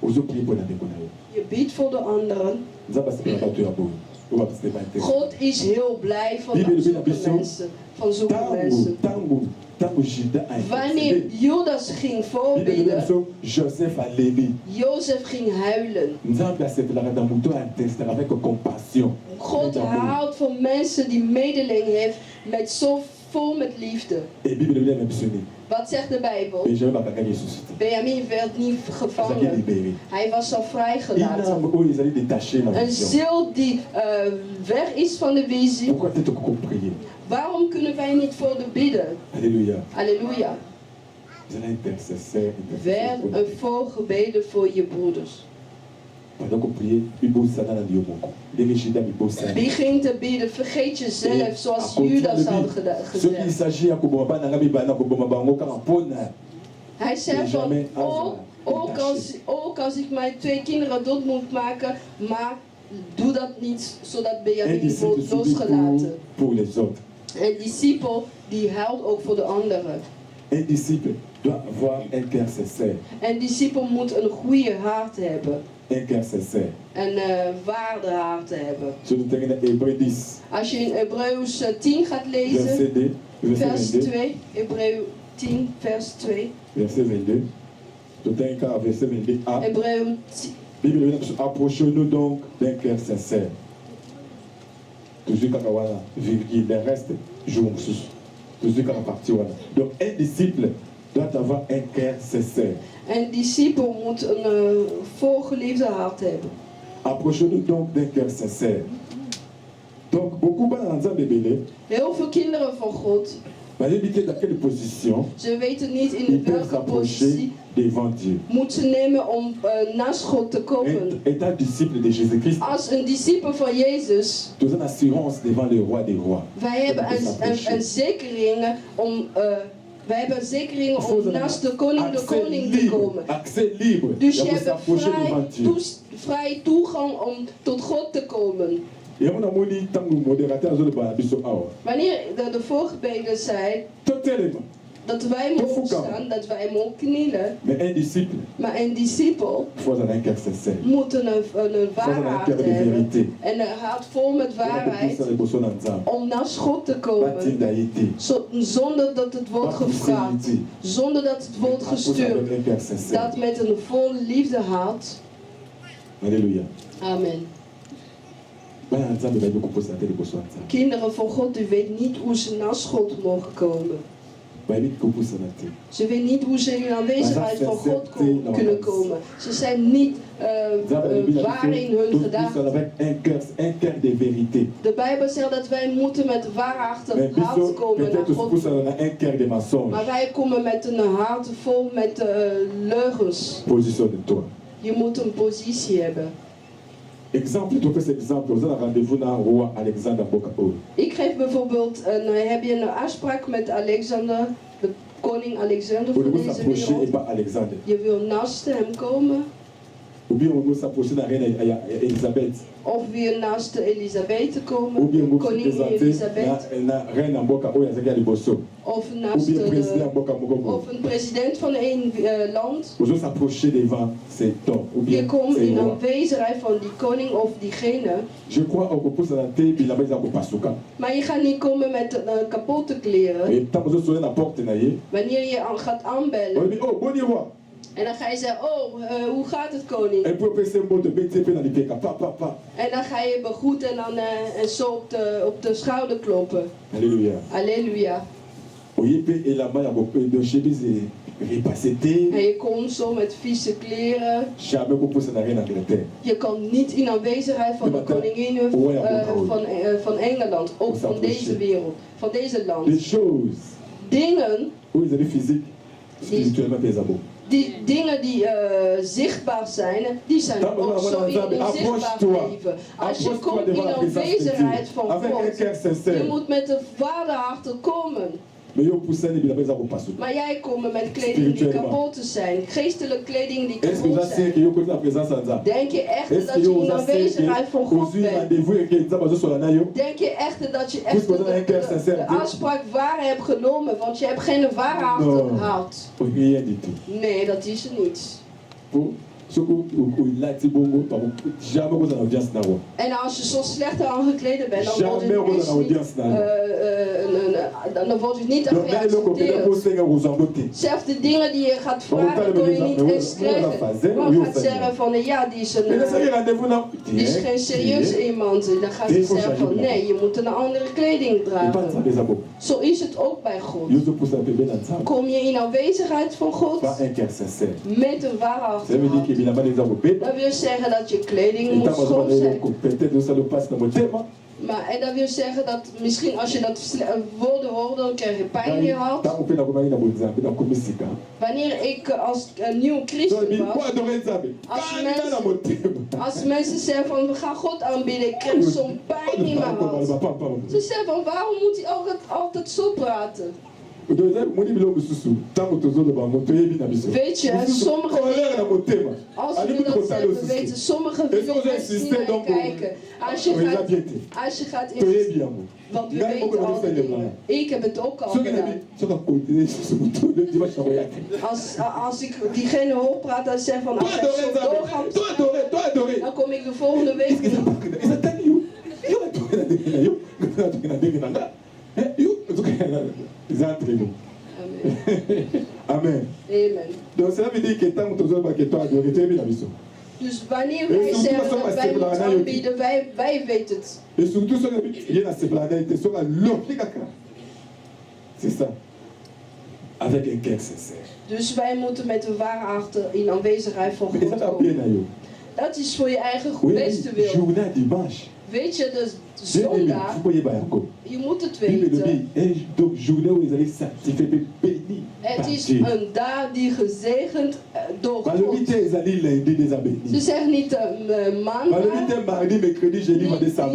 Ou vous priez pour la déco. Je bidt voor de anderen. Ça passe par la pâture à bout. Ou va passer par la God is heel blij van Wie wil je zulke bieden, mensen. Van zulke Tango, mensen. tango, Judas a Wanneer intercédé. Judas ging Bible voorbidden, Joseph a levé. Jozef ging huilen. Nzambe acceptera dans mon dos intercédera avec compassion. God houdt van mensen die medeling heeft met zo vol met liefde. Et Bible est même mentionné. Wat zegt de Bijbel? Benjamin va gagner ressuscité. Benjamin werd niet Azaki gevangen. libéré. Hij was al Il a vrijgelaten. ils allaient détacher ma Een vision. ziel die weg is van de visie. Pourquoi peut-être qu'on prier? Waarom kunnen wij niet voor de bidden? Alléluia. Halleluja. Vous allez intercesseur, Werd een voorgebeden voor je broeders. Pendant qu'on priait, Bibo Sana n'a dit au Moko. Les Régida Bibo Sana. Begin te bidden, vergeet jezelf zoals Judas had Ce qu'il gezegd. s'agit à Kobomaba, Nangami Bana, Kobomaba, Ngoka, Pona. Hij zei van, ook als ik mijn 2 kinderen dood moet maken, maar doe dat niet zodat Un Benjamin disciple wordt subit losgelaten. pour les autres. Een discipel die huilt ook voor de anderen. Un disciple doit avoir un intercesseur. Een discipel moet een goede hart hebben. Intercesseur. Een waarde hart hebben. Je nous termine Hébreu 10, Als je in Hebreeus 10 gaat lezen, verset 2. vers Verset 22. 2. Hebreeus 10, vers 2. Verset 22. Je termine à verset 22a. Hebreeus 10. Bible dit, approchons-nous donc d'intercesseur. Toujours quand on a virgule, le reste, jour sous. Toujours quand on partit. Donc un disciple doit avoir un intercesseur. Een discipel moet een voorgeliefde hart hebben. Approchons-nous donc d'intercesseur. Donc beaucoup de bébés, Heel veel kinderen van God, vous allez dire dans quelle position ze weten niet ils in peuvent welke s'approcher positie devant Dieu. moeten ze nemen om naast God te komen. Étant disciple de Jésus-Christ, Als een discipel van Jezus, nous avons une assurance devant le roi des rois. wij hebben een zekering om... wij hebben zekeringen om naast de koning te komen. Accès libre. Dus je pour hebt s'approcher devant Dieu. vrij toegang om tot God te komen. Et on a moni tango modérateur zo le balabiso awa. Wanneer de voorgebeden zijn Totalement. dat wij mogen staan, dat wij mogen knielen, Mais un disciple, maar een discipel faut un intercesseur. moet een waarheid hebben en een hart vol met waarheid om naast God te komen. Zonder dat het wordt gevraagd, zonder dat het wordt gestuurd. Dat met een vol liefde hart. Alléluia. Amen. Kinderen van God, u weet niet hoe ze naast God mogen komen. Ze weten niet hoe ze in de aanwezigheid van God kunnen komen. Ze zijn niet waar in hun gedachten. De Bijbel zegt dat wij moeten met waarachtig hart komen naar God. Maar wij komen met een hart vol met leugens. Je moet een positie hebben. Exemple, tu fais cet exemple, vous avez un rendez-vous dans le roi Alexander Bokapol. Ik geef bijvoorbeeld, heb je een afspraak met Alexander, de koning Alexander van deze wereld. Je wil naast hem komen. Ou bien on doit s'approcher de la reine Elisabeth. Of weer naast de Elisabeth komen, Ou bien on doit se koningin présenter Elisabeth. la reine Amboka Oyazaki Aliboso. Of Ou naast bien président Amboka Mogogo. of een president van een land. On doit s'approcher devant cet homme. Ou Je bien komt ces in rois. aanwezigheid van die koning of diegene. Je crois au propos de la tête, il a besoin de pasuka. Maar je gaat niet komen met kapotte kleren. Et tant que vous sonnez la porte, Wanneer je gaat on aanbellen. dit oh bon roi. En dan ga je zeggen, hoe gaat het koning? Et pour passer un mot de BTP dans les pieds, pa. En dan ga je begroeten en dan en zo op de schouder kloppen. Alléluia. Halleluja. Oyepe et la main de chemise repassée. En je komt zo met vieze kleren. Jamais vous pouvez s'en rien Angleterre. Je kan niet in aanwezigheid van de koningin van Engeland, ook van deze wereld, van deze land. Des choses. Dingen, Où ils avaient physique, spirituellement pesable. die dingen die zichtbaar zijn, die zijn ook zo in een zichtbaar leven. Als je komt in de aanwezigheid van God, je moet met een vaderhart komen. Maar jij komt met kleding die kapot zijn. Geestelijke kleding die kapot zijn. Denk je echt dat je in aanwezigheid van God bent? Denk je echt dat je echt de afspraak waar hebt genomen? Want je hebt geen ware achtergehaald. Nee, dat is er niet. En als je zo slecht aangekleed bent, dan word je niet geaccepteerd. Zelfs de dingen die je gaat vragen, kun je niet eens krijgen. Man gaat zeggen van ja, die is geen serieus iemand. Dan gaat hij zeggen van nee, je moet een andere kleding dragen. Zo is het ook bij God. Kom je in aanwezigheid van God met een ware achtergrond. Dat wil zeggen dat je kleding moet schoon zijn. Maar en dat wil zeggen dat misschien als je dat woorden hoort, dan krijg je pijn in je hart. Wanneer ik als een nieuw christen was, als mensen zeggen van we gaan God aanbidden, ik krijg zo'n pijn in mijn hart. Ze zeggen van waarom moet hij altijd zo praten? Weet je, sommige dingen, als we dat hebben weten, sommige dingen zien naar kijken. Als je gaat investeren, want we weten al die dingen. Ik heb het ook al gedaan. Als ik diegene hoor praten, dan zeg van als je zo doorgaat, dan kom ik de volgende week niet. Amen. Amen. Donc cela veut dire que tant que tu as dus wanneer wij zeggen dat wij moeten aanbieden, wij weten het. Et surtout sur la planète, sur la c'est ça. Avec un cœur sincère. Dus wij moeten met een ware achter in aanwezigheid van God komen. Dat is voor je eigen beste wil. Weet je, de zondag, je moet het weten. Het is een dag die gezegend door God. Ze zeggen niet maandag, niet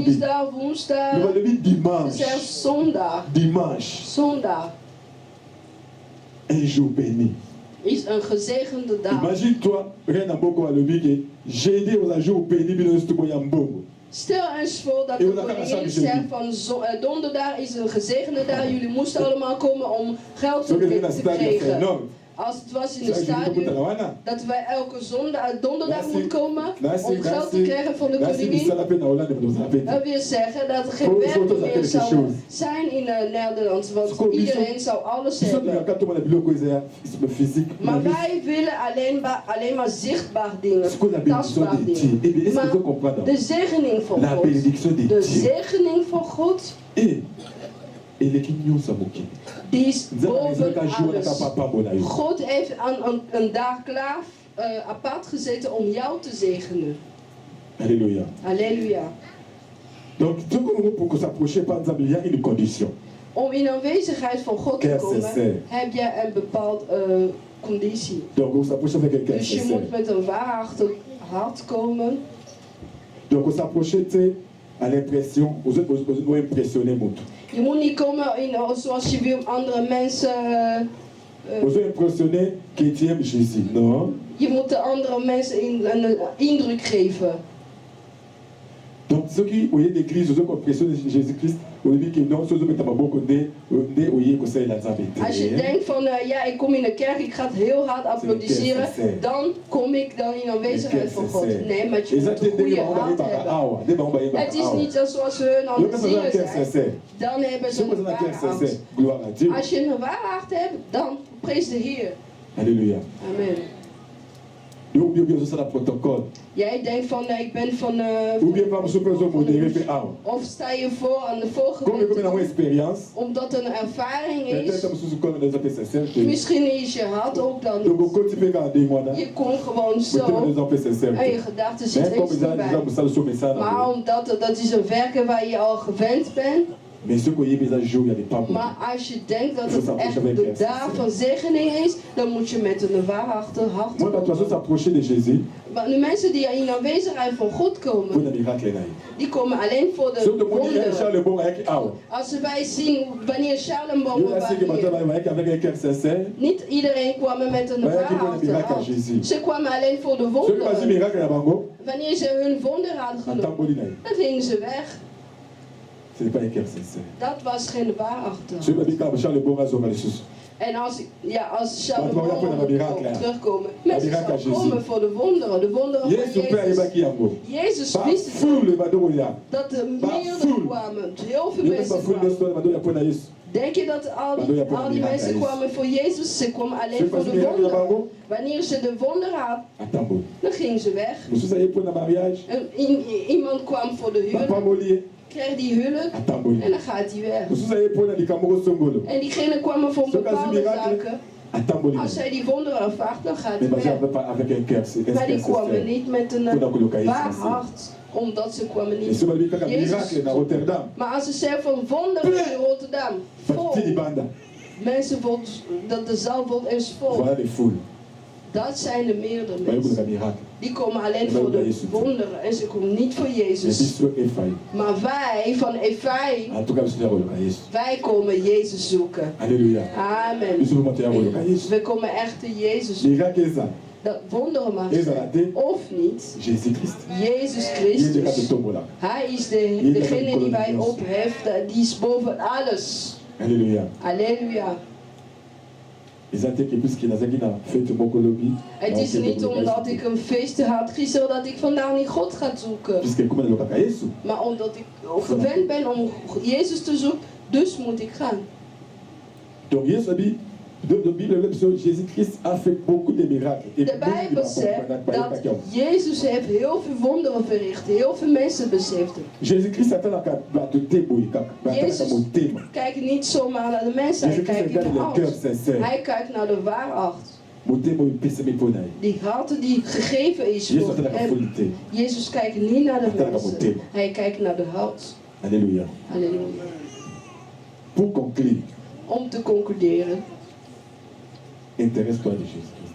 dinsdag, woensdag. Ze zeggen zondag. Zondag. Un jour béni. Is een gezegende dag. Imagine-toi, rien à beaucoup à l'objet, j'ai dit aux jours béni, bien juste pour Yambongo. Stel eens voor dat de koningin zegt van donderdag is een gezegende dag. Jullie moesten allemaal komen om geld te geven. Als het was in de stadion, dat wij elke donderdag moeten komen om geld te krijgen van de koningin. Dat wil zeggen dat er geen werk meer zou zijn in Nederland, want iedereen zou alles hebben. Maar wij willen alleen maar zichtbaar dingen, tastbaar dingen. Maar de zegening van God, de zegening van God, die is boven alles. God heeft een dag klaar apart gezeten om jou te zegenen. Alléluia. Alléluia. Donc, pour que s'approcher par exemple, il y a une condition. Om in aanwezigheid van God te komen, heb je een bepaalde conditie. Dus je moet met een waarachtig hart komen. Donc, s'approcher, à l'impression, aux impressionner beaucoup. Je moet niet komen zoals je wil andere mensen. Impressionner que tu aimes Jésus, non? Je moet de andere mensen een indruk geven. Donc ceux qui ont des crises, ceux qui impressionnent Jésus-Christ, on dit que non, ceux qui ont beaucoup de oyer conseil la zabete. Als je denkt van ja, ik kom in de kerk, ik ga het heel hard applaudisseren, dan kom ik dan in aanwezigheid van God. Nee, maar je moet een goede hart hebben. Het is niet zoals hun aan het zingen zijn. Dan hebben ze een ware hart. Als je een ware hart hebt, dan prees de Heer. Halleluja. Amen. Jij denkt van ik ben van of sta je voor aan de volgende omdat het een ervaring is. Misschien is je hart ook dan niet. Je komt gewoon zo en je gedachten zitten eens erbij. Maar omdat dat is een werken waar je al gewend bent. Maar als je denkt dat het echt de dag van zegening is, dan moet je met een waarachtig hart komen. Maar de mensen die in aanwezigheid van God komen, die komen alleen voor de wonderen. Als wij zien wanneer Charles en Boom waren, niet iedereen kwam met een waarachtig hart. Ze kwamen alleen voor de wonderen. Wanneer ze hun wonder hadden genomen, dan gingen ze weg. Dat was geen waarachtig. En als Charles terugkomen, mensen gaan komen voor de wonderen van Jezus. Jezus wist dat er meerdere kwamen, heel veel mensen kwamen. Denk je dat al die mensen kwamen voor Jezus? Ze kwamen alleen voor de wonderen. Wanneer ze de wonderen hadden, dan gingen ze weg. En iemand kwam voor de huwelijk. Krijgt die huwelijk en dan gaat hij weg. En diegene kwamen voor bepaalde zaken. Als zij die wonderen ervaart, dan gaat hij weg. Maar die kwamen niet met een waar hart, omdat ze kwamen niet Jezus. Maar als ze zeggen van wonderen in Rotterdam, vol. Mensen dat de zaal wordt eens vol. Dat zijn de meerdere mensen. Die komen alleen voor de wonderen en ze komen niet voor Jezus. Maar wij van Efai, wij komen Jezus zoeken. Halleluja. Amen. We komen echt Jezus zoeken. Dat wonderen mag zijn, of niet. Jezus Christus. Hij is degene die wij opheft, die is boven alles. Halleluja. Halleluja. Het is niet omdat ik een feest had gisteren dat ik vandaag niet God ga zoeken. Maar omdat ik gewend ben om Jezus te zoeken, dus moet ik gaan. De Bijbel zegt dat Jezus heeft heel veel wonderen verricht, heel veel mensen beseft het. Jezus kijkt niet zomaar naar de mensen, hij kijkt naar de hart. Hij kijkt naar de waarheid. Die hart die gegeven is voor hem. Jezus kijkt niet naar de mensen, hij kijkt naar de hart. Halleluja. Halleluja. Pour conclure. Om te concluderen. Intéresse-toi de Jésus-Christ.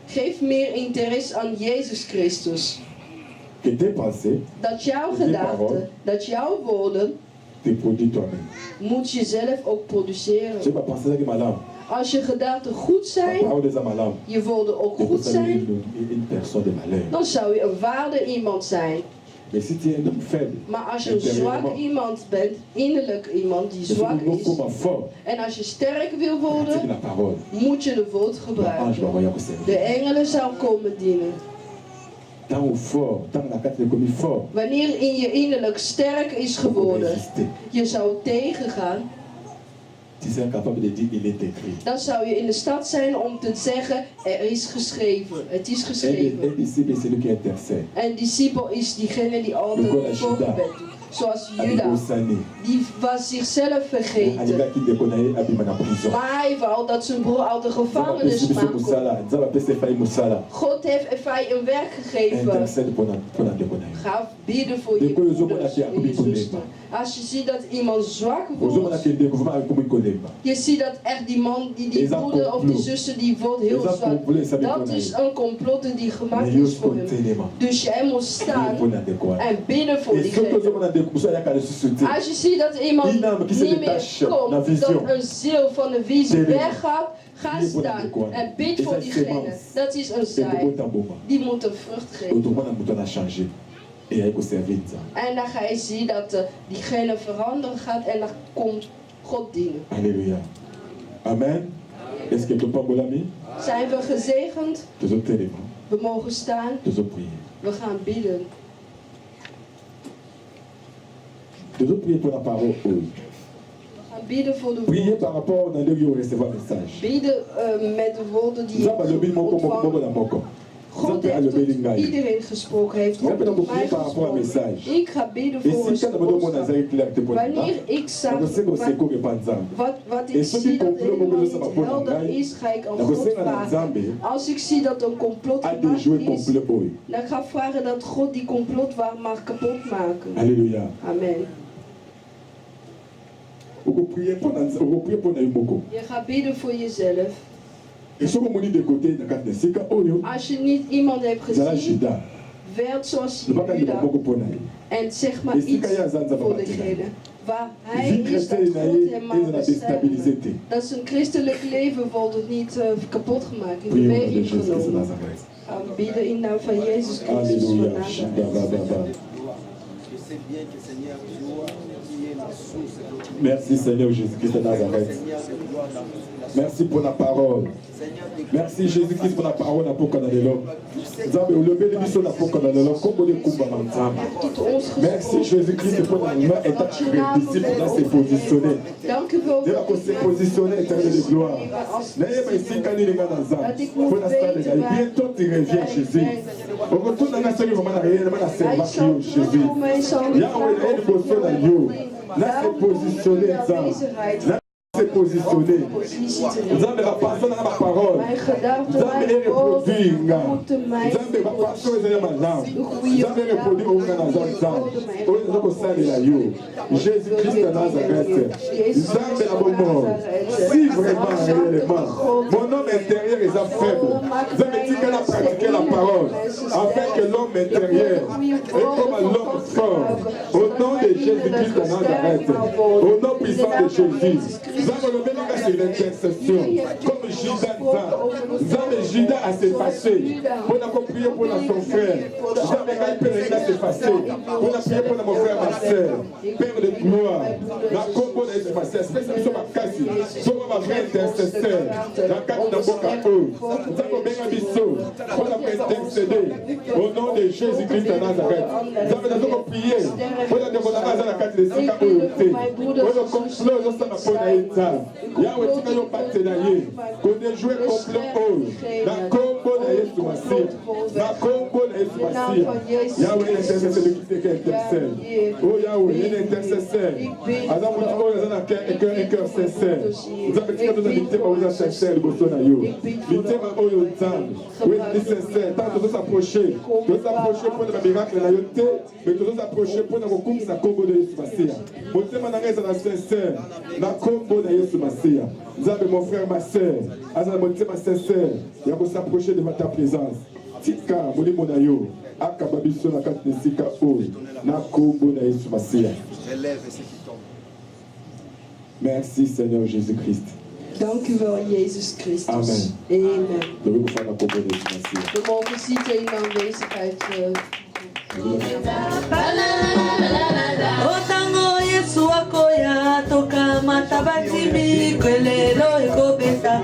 Geef meer interesse aan Jezus Christus. Dat jouw gedachten, dat jouw woorden, moet je zelf ook produceren. Als je gedachten goed zijn, je woorden ook goed zijn, dan zou je een waarde iemand zijn. Maar als je een zwak iemand bent, innerlijk iemand die zwak is, en als je sterk wil worden, moet je de woord gebruiken. De engelen zal komen dienen. Wanneer in je innerlijk sterk is geworden, je zou tegengaan, dan zou je in de stad zijn om te zeggen, er is geschreven, het is geschreven. En discipel is diegene die altijd voorgebed doet. Zoals Juda, die was zichzelf vergeten. Maar hij wou dat zijn broer uit de gevangenis maakte. God heeft Efai een werk gegeven. Ga bidden voor je broeders en je zuster. Als je ziet dat iemand zwak wordt, je ziet dat echt die man, die broeder of die zuster, die wordt heel zwak. Dat is een complot die gemaakt is voor hem. Dus jij moet staan en bidden voor diegene. Als je ziet dat iemand niet meer komt, dat een ziel van de visie weggaat, ga staan en bid voor diegene. Dat is een zaai. Die moet een vrucht geven. En dan ga je zien dat diegene veranderen gaat en dan komt God dienen. Halleluja. Amen. Est-ce que tu peux me Zijn we gezegend? We mogen staan. We gaan bidden. Priez pour la parole. We gaan bidden voor de Priez par rapport à l'endroit où recevoir le message. Bidden met de woorden die je ontvangt. God heeft tot iedereen gesproken, heeft ook tot mij gesproken. Ik ga bidden voor een boodschap. Wanneer ik zag wat ik zie dat helemaal niet helder is, ga ik aan God vragen. Als ik zie dat een complot gemaakt is, dan ga ik vragen dat God die complot maar kapot maken. Alléluia. Amen. Je gaat bidden voor jezelf. Als je niet iemand hebt gezien, werkt zoals Juda. En zeg maar iets voor degene. Waar hij is, dat God hem mag beschermen. Dat zijn christelijk leven wordt niet kapot gemaakt, in beweging genomen. Gaan bidden in naam van Jezus Christus van Nazareth. Merci Seigneur Jésus-Christ de Nazareth. Merci pour la parole. Merci Jésus-Christ pour la parole à merci Jésus-Christ pour la main et ta disciple là s'est positionné. De positionner éternel de gloire. Bientôt tu reviens Jésus. Au retour dans la série vraiment réellement la servante Jésus. Là c'est positionné ça. Se positionner. Nous avons la personne dans la parole. Nous avons reproduit. Nous avons la personne dans la langue. Nous avons reproduit au Nazareth. Jésus-Christ de Nazareth. Nous avons la mort. Si vraiment, réellement, mon homme intérieur est faible. Nous avons dit qu'elle a pratiqué la parole. Afin que l'homme intérieur est comme l'homme fort. Au nom de Jésus-Christ de Nazareth. Au nom puissant de Jésus. Nous avons levé sur l'intercession. Comme Judas a s'effacé. On a prié pour son frère. Nous avons prié à s'effacer. On a prié pour mon frère, ma soeur. Père de gloire. La combo de s'effacer. Spécialement sur ma casse. Sur ma vraie intercesseur. La carte de Boca O. Nous avons bien avisé. On a intercédé. Au nom de Jésus-Christ de Nazareth. Nous avons prié. On a demandé à la carte de Sika O. On a complot. On a Yahweh tika yo partenarié. Qu'on ait joué complet haut. La combo na Yesu Massia. La combo na Yesu Massia. Yahweh intercesseur de qui c'est intercesseur. Oh Yahweh, il est intercesseur. Adam vous dit qu'on a un cœur sincère. Nous avons dit que nous avons été par vous sincère de Boston Ayo. L'ité ma oyo tam. Oui, c'est sincère. Tant que nous approcher, nous approcher pour le miracle na yoté, mais nous approcher pour nous couper sa combo de Yesu Massia. Mon thème na reste na sincère. La combo na Yesu Massia. Vous avez mon frère, ma soeur, mon thème sincère, il faut s'approcher de ta présence. Tika, mon monayo, akababiso la carte de Sika O, na kombo na Yesu Massia. Merci Seigneur Jésus-Christ. Dank u wel, Jezus Christus. Amen. Amen. We mogen zitten in de aanwezigheid. Otango Yesu akoya toka matabandimi kwelelo ekobeta.